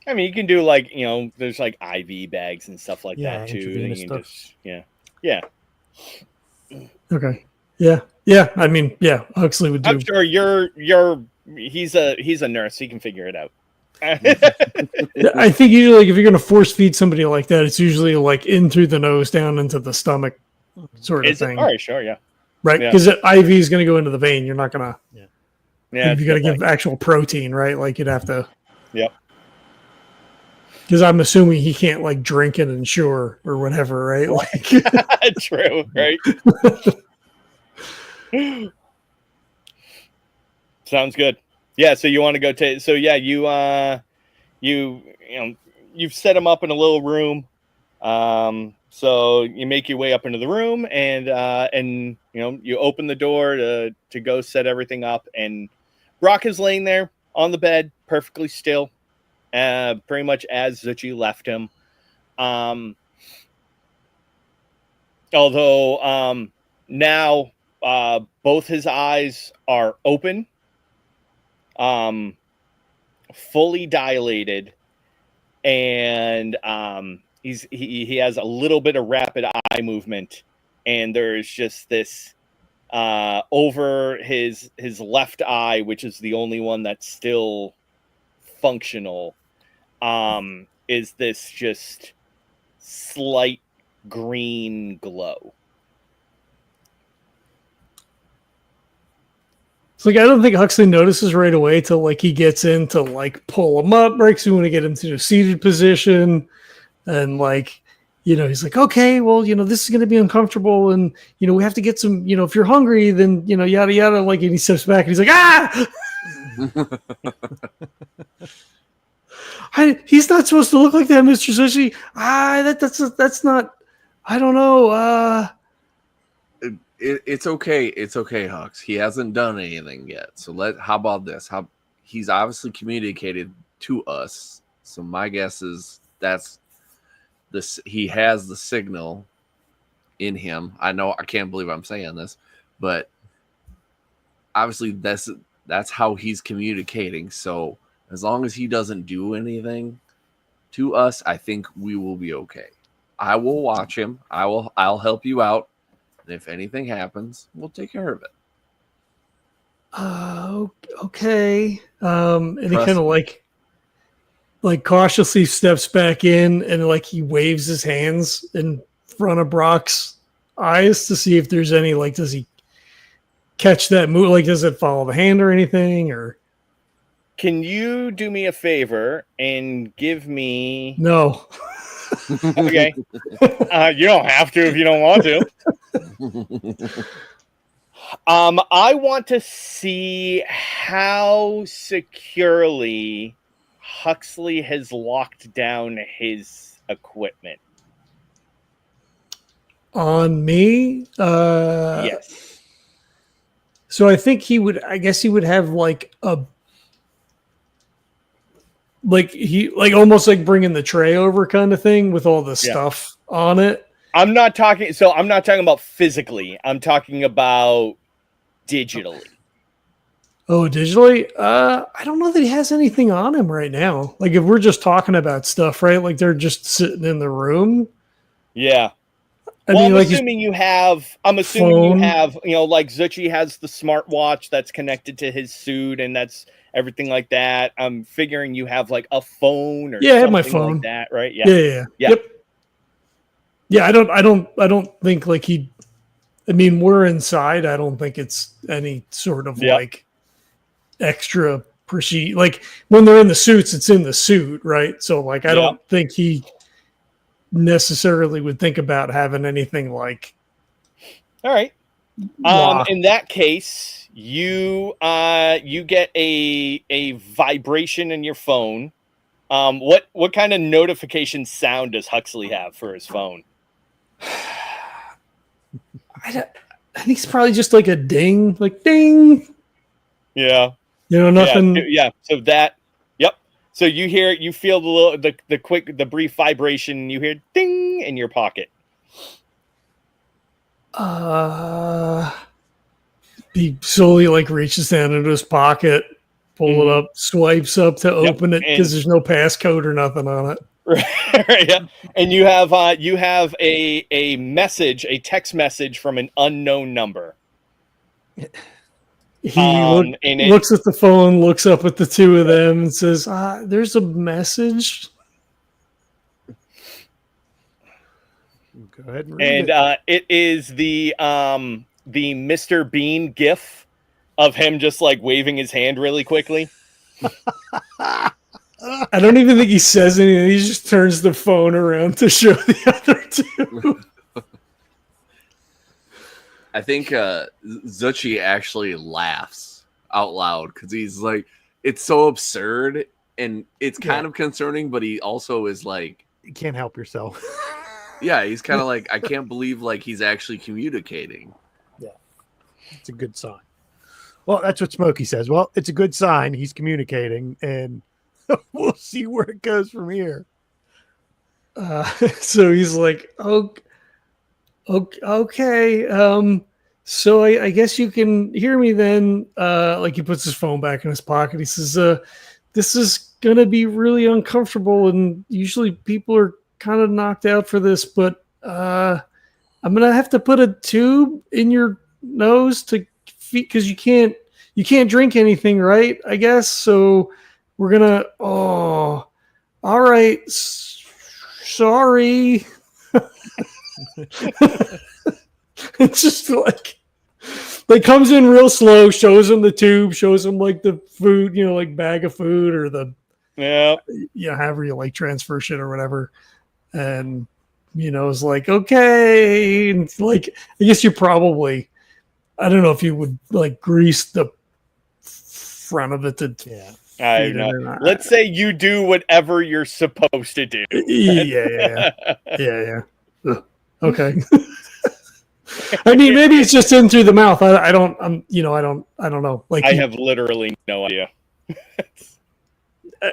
I mean, you can do like, there's like IV bags and stuff like that too. intravenous You can stuff. yeah. Okay. Yeah. I mean, yeah. Huxley would do. I'm sure he's a nurse. He can figure it out. I think usually, like, if you're gonna force feed somebody like that, it's usually like in through the nose, down into the stomach, sort of thing. All right, sure, yeah. Right, because IV is going to go into the vein. You're not going to. Yeah. If you got to give actual protein, right? Like you'd have to. Yep. Because I'm assuming he can't like drink it and sure or whatever, right? Like. True, right? Sounds good. Yeah. So you want to go to? So yeah, you've set him up in a little room. So you make your way up into the room, and you open the door to go set everything up, and Brock is laying there on the bed, perfectly still, pretty much as Zuchy left him. Although now both his eyes are open, fully dilated, and he has a little bit of rapid eye movement, and there's just this over his left eye, which is the only one that's still functional, is this just slight green glow. It's like I don't think Huxley notices right away till like he gets in to like pull him up, right? So we want to get him to a seated position. And like, he's like, okay, well, this is going to be uncomfortable. And, we have to get some, if you're hungry, then, yada, yada. Like, and he steps back and he's like, ah, he's not supposed to look like that, Mr. Zuchy. That's not, I don't know. It's okay. It's okay, Hux. He hasn't done anything yet. So how about this? He's obviously communicated to us. So my guess is he has the signal in him. I can't believe I'm saying this, but obviously that's how he's communicating. So as long as he doesn't do anything to us, I think we will be okay. I will watch him. I'll help you out. And if anything happens, we'll take care of it. Okay. And he Trust kind of me. like cautiously steps back in and like he waves his hands in front of Brock's eyes to see if there's any, like, does he catch that move? Like, does it follow the hand or anything? Or Can you do me a favor and give me? no? Okay, you don't have to if you don't want to. I want to see how securely Huxley has locked down his equipment. On me? Yes. So I think I guess he would have like almost like bringing the tray over kind of thing with all the stuff on it. I'm not talking about physically. I'm talking about digitally. Oh, digitally? I don't know that he has anything on him right now. Like, if we're just talking about stuff, right? Like, they're just sitting in the room. Yeah. I'm assuming you have, like Zuchy has the smartwatch that's connected to his suit and that's everything like that. I'm figuring you have like a phone or I have something my phone like that, right? Yeah. Yep. Yeah, I don't think like we're inside. I don't think it's any sort of like extra procedure. Like when they're in the suits, it's in the suit, right? So like I don't think he necessarily would think about having anything like. All right. In that case, you get a vibration in your phone. What kind of notification sound does Huxley have for his phone? I think it's probably just like a ding, like ding. Yeah. Nothing. Yeah. So that. Yep. So you feel the brief vibration. You hear ding in your pocket. He slowly like reaches down into his pocket, pull it up, swipes up to open it because there's no passcode or nothing on it. Right. Yeah. And you have a message, a text message from an unknown number. He looks at the phone, looks up at the two of them, and says, "There's a message." Go ahead and read it. It is the Mr. Bean gif of him just like waving his hand really quickly. I don't even think he says anything. He just turns the phone around to show the other two. I think Zuchy actually laughs out loud because he's like, it's so absurd and it's kind of concerning, but he also is like, you can't help yourself. Yeah, he's kind of like, I can't believe like he's actually communicating. Yeah, it's a good sign. Well, that's what Smokey says. Well, it's a good sign he's communicating, and we'll see where it goes from here. So he's like, okay. So I guess you can hear me then. Like he puts his phone back in his pocket. He says, this is going to be really uncomfortable. And usually people are kind of knocked out for this, but I'm going to have to put a tube in your nose to feed because you can't drink anything, right? I guess. So we're going to, all right. Sorry. It's just like comes in real slow, shows him the tube, shows him like the food, like bag of food or the however you like transfer shit or whatever. And it's like, okay. And like I guess you probably, I don't know if you would like grease the front of it to I know. Let's say you do whatever you're supposed to do. Yeah. Okay. I mean, maybe it's just in through the mouth. I don't know. Like I have literally no idea.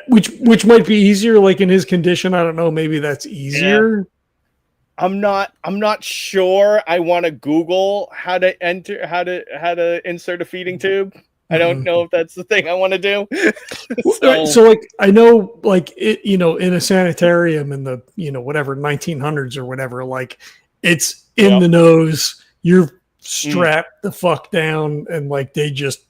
which might be easier. Like in his condition, I don't know. Maybe that's easier. Yeah. I'm not sure. I want to Google how to insert a feeding tube. I don't know if that's the thing I want to do. So like I know like it, in a sanitarium in the whatever 1900s or whatever, like it's in the nose, you're strapped the fuck down and like they just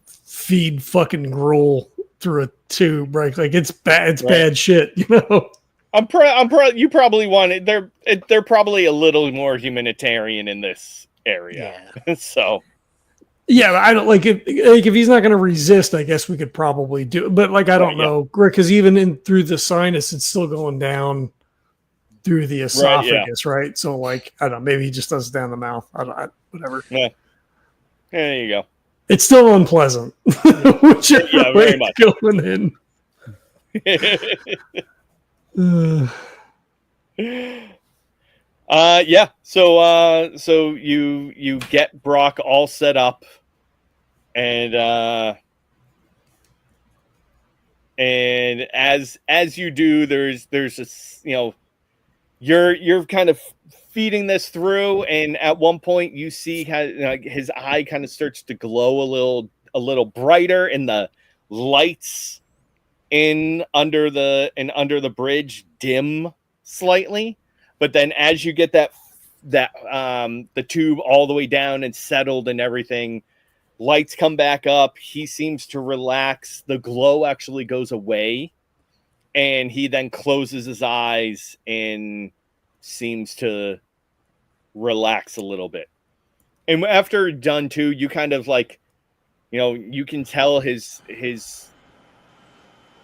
feed fucking gruel through a tube, right? Like it's bad. It's bad shit, you know. You probably want it. They're probably a little more humanitarian in this area. Yeah. So. Yeah, I don't like if he's not going to resist, I guess we could probably do it. But like, I don't know, because even through the sinus, it's still going down through the esophagus, right? So like, I don't know, maybe he just does it down the mouth. Whatever. Yeah. There you go. It's still unpleasant. Whichever way very much. Going in. Yeah. So you get Brock all set up, and as you do, there's a, you know, you're kind of feeding this through, and at one point you see how his eye kind of starts to glow a little brighter, and the lights under the bridge dim slightly. But then as you get that the tube all the way down and settled and everything, lights come back up. He seems to relax. The glow actually goes away, and he then closes his eyes and seems to relax a little bit. And after done too, you kind of like, you can tell his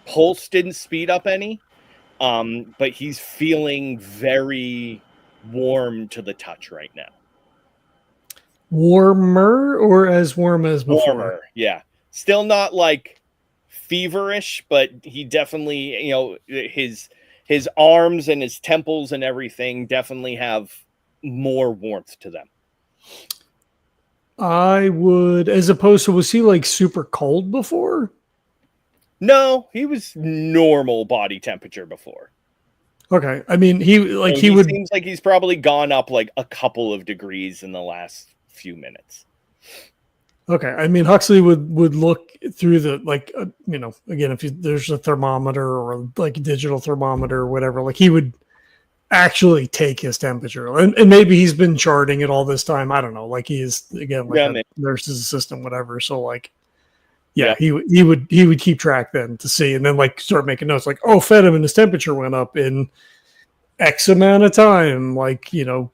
pulse didn't speed up any. But he's feeling very warm to the touch right now. Warmer or as warm as before? Warmer, yeah. Still not like feverish, but he definitely, his arms and his temples and everything definitely have more warmth to them. I would, as opposed to, was he like super cold before? No, he was normal body temperature before. Okay, I mean, he would seems like he's probably gone up like a couple of degrees in the last few minutes. Okay, I mean, Huxley would look through the again, if there's a thermometer or like a digital thermometer or whatever, like he would actually take his temperature, and maybe he's been charting it all this time. I don't know, like he is again like a nurse's assistant, whatever. So like. Yeah, he would keep track then to see, and then like start making notes like, oh, fed him and his temperature went up in X amount of time, like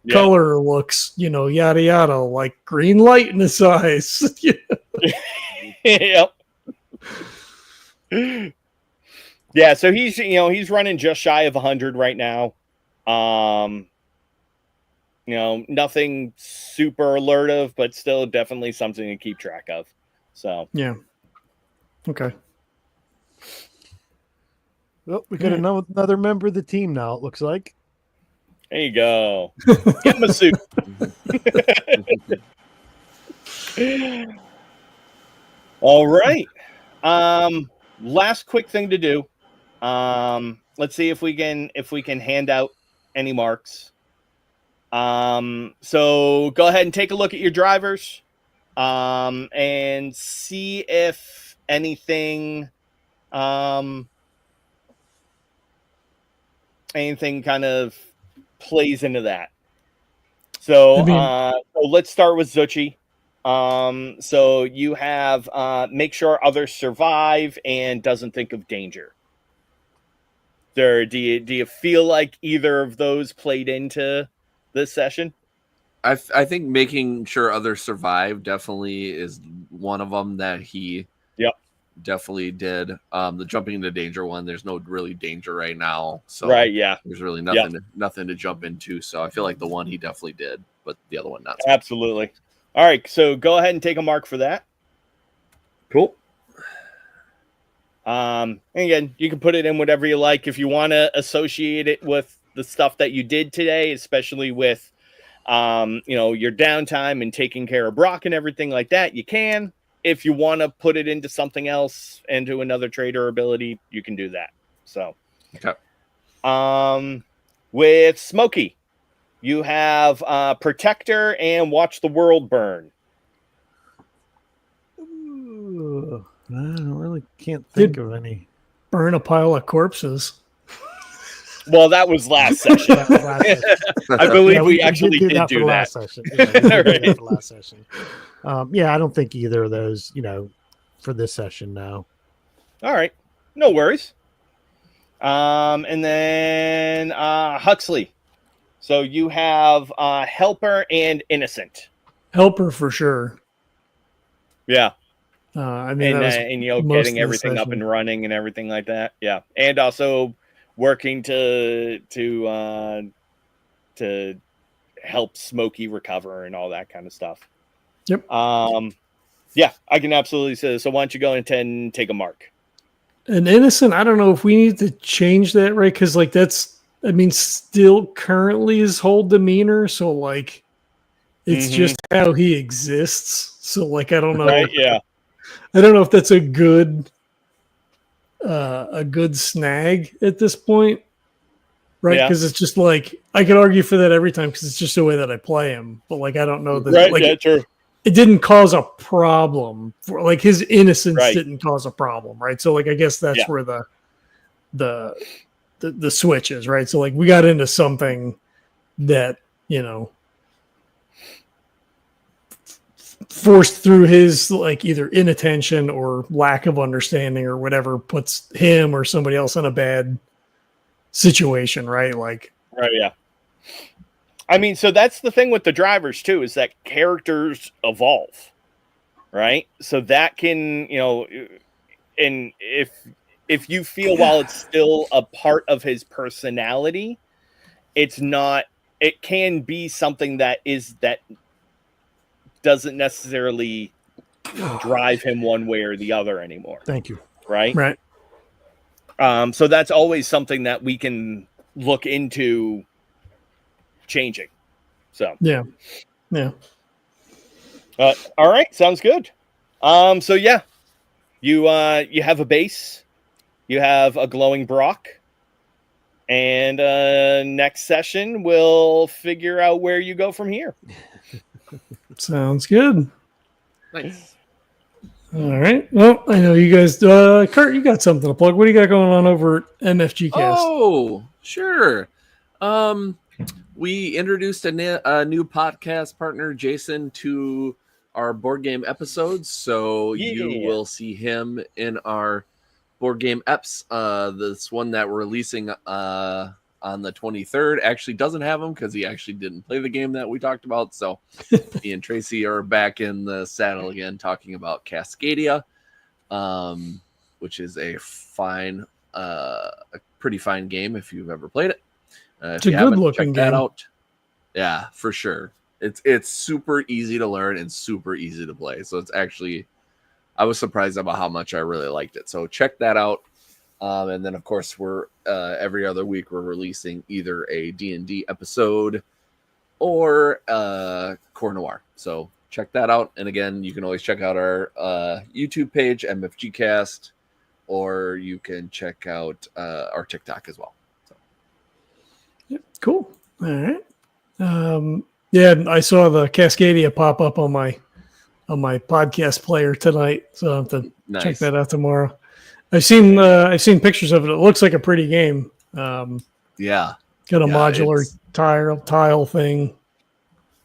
color looks, yada yada, like green light in his eyes. Yep. Yeah, so he's running just shy of 100 right now. Nothing super alertive, but still definitely something to keep track of. So yeah. Okay. Well, we got another member of the team now, it looks like. There you go. Get him a suit. All right. Last quick thing to do. Let's see if we can hand out any marks. So go ahead and take a look at your drivers. And see if anything kind of plays into that. So, so let's start with Zuchy. So you have make sure others survive and doesn't think of danger. Do you feel like either of those played into this session? I think making sure others survive definitely is one of them that he definitely did. The jumping into danger one, there's no really danger right now. So there's really nothing to jump into. So I feel like the one he definitely did, but the other one not so. Absolutely. All right, so go ahead and take a mark for that. Cool. And again, you can put it in whatever you like. If you want to associate it with the stuff that you did today, especially with your downtime and taking care of Brock and everything like that, you can. If you want to put it into something else, into another trait or ability, you can do that. So, okay. With Smokey, you have Protector and Watch the World Burn. Ooh, I really can't think of any. Burn a pile of corpses. Well, that was last session. That was last session. I believe Yeah, we actually did for do last that. session. Yeah, we did do that Right. for last session. Yeah, I don't think either of those, for this session. No. All right, no worries. And then Huxley. So you have helper and innocent. Helper for sure. Yeah. I mean, And, that was most getting of the everything up session. and running and everything like that. Yeah. And also working to help Smokey recover and all that kind of stuff. Yep. Yeah, I can absolutely say. So why don't you go ahead and take a mark? An innocent, I don't know if we need to change that, right? Because like still currently his whole demeanor. So like, it's just how he exists. So like, I don't know. Right? Yeah. I don't know if that's a good snag at this point, right? Yeah. Because it's just like I could argue for that every time because it's just the way that I play him. But like, I don't know that. Right. Like, Yeah. True. it didn't cause a problem for like his innocence Right. didn't cause a problem, right? So like I guess that's where the switch is, right? So like we got into something that forced through his like either inattention or lack of understanding or whatever puts him or somebody else in a bad situation, right? Like Right. Yeah. I mean, so that's the thing with the drivers too, is that characters evolve, right? So that can, and if you feel while it's still a part of his personality, it's not. It can be something that doesn't necessarily drive him one way or the other anymore. Thank you. Right. Right. So that's always something that we can look into changing. So Yeah. all right, sounds good. So yeah, you have a base, you have a glowing Brock, and next session we'll figure out where you go from here. Sounds good. Nice. All right. Well, I know you guys. Kurt, you got something to plug. What do you got going on over at MFG Cast? Oh, sure. We introduced a new podcast partner, Jason, to our board game episodes. So you will see him in our board game eps. This one that we're releasing on the 23rd actually doesn't have him because he actually didn't play the game that we talked about. So me and Tracy are back in the saddle again talking about Cascadia, which is a pretty fine game if you've ever played it. It's a good looking game. That out. Yeah, for sure. It's super easy to learn and super easy to play. So it's actually, I was surprised about how much I really liked it. So check that out. And then of course we're every other week we're releasing either a D&D episode or Core Noir. So check that out. And again, you can always check out our YouTube page, MFG Cast, or you can check out our TikTok as well. So. Yep, cool. All right. Yeah, I saw the Cascadia pop up on my podcast player tonight, so I'll have to check that out tomorrow. I've seen pictures of it. It looks like a pretty game. Yeah, got a modular tile thing.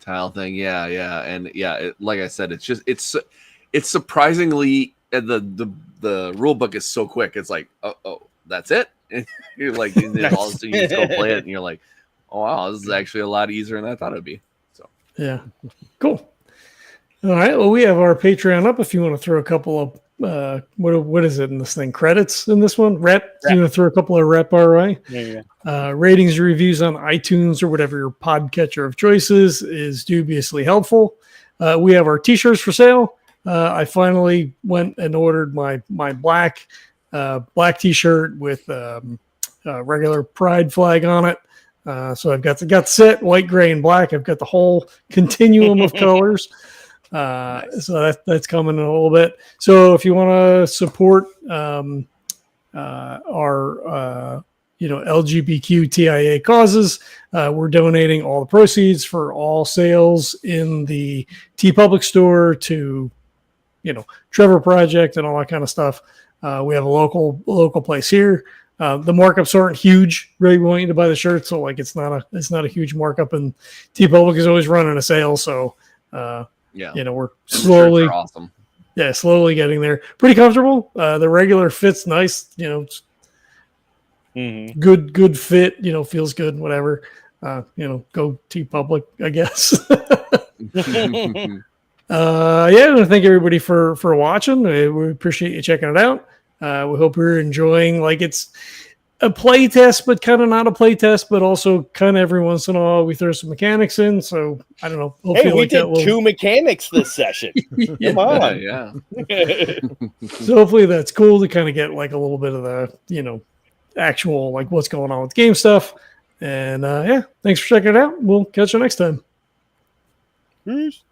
Yeah, and yeah, like I said, it's surprisingly the rule book is so quick. It's like, oh, that's it. And you're like, and then all of a sudden you just go play it, and you're like, oh wow, this is actually a lot easier than I thought it'd be. So yeah, cool. All right, well, we have our Patreon up if you want to throw a couple of what is it in this thing? Credits in this one? Rep. You want to throw a couple of rep RI? Yeah. Ratings and reviews on iTunes or whatever your podcatcher of choice is dubiously helpful. We have our t-shirts for sale. I finally went and ordered my black t-shirt with regular pride flag on it. So I've got the set, white, gray, and black. I've got the whole continuum of colors. Nice. So that's coming in a little bit. So if you want to support our LGBTQ TIA causes, we're donating all the proceeds for all sales in the TeePublic store to Trevor Project and all that kind of stuff. We have a local place here. The markups aren't huge. Really want you to buy the shirt, so like it's not a huge markup. And TeePublic is always running a sale, so Yeah. We're And the shirts slowly, are awesome. slowly getting there. Pretty comfortable. The regular fit's nice. It's good fit. Feels good. Whatever. Go TeePublic, I guess. I want to thank everybody for watching. We appreciate you checking it out. We hope you're enjoying. Like, it's a play test, but kind of not a play test, but also kind of every once in a while we throw some mechanics in. So I don't know. Hey, we did 2 mechanics this session. Come on. Yeah. So hopefully that's cool to kind of get like a little bit of the actual like what's going on with game stuff. And thanks for checking it out. We'll catch you next time. Peace.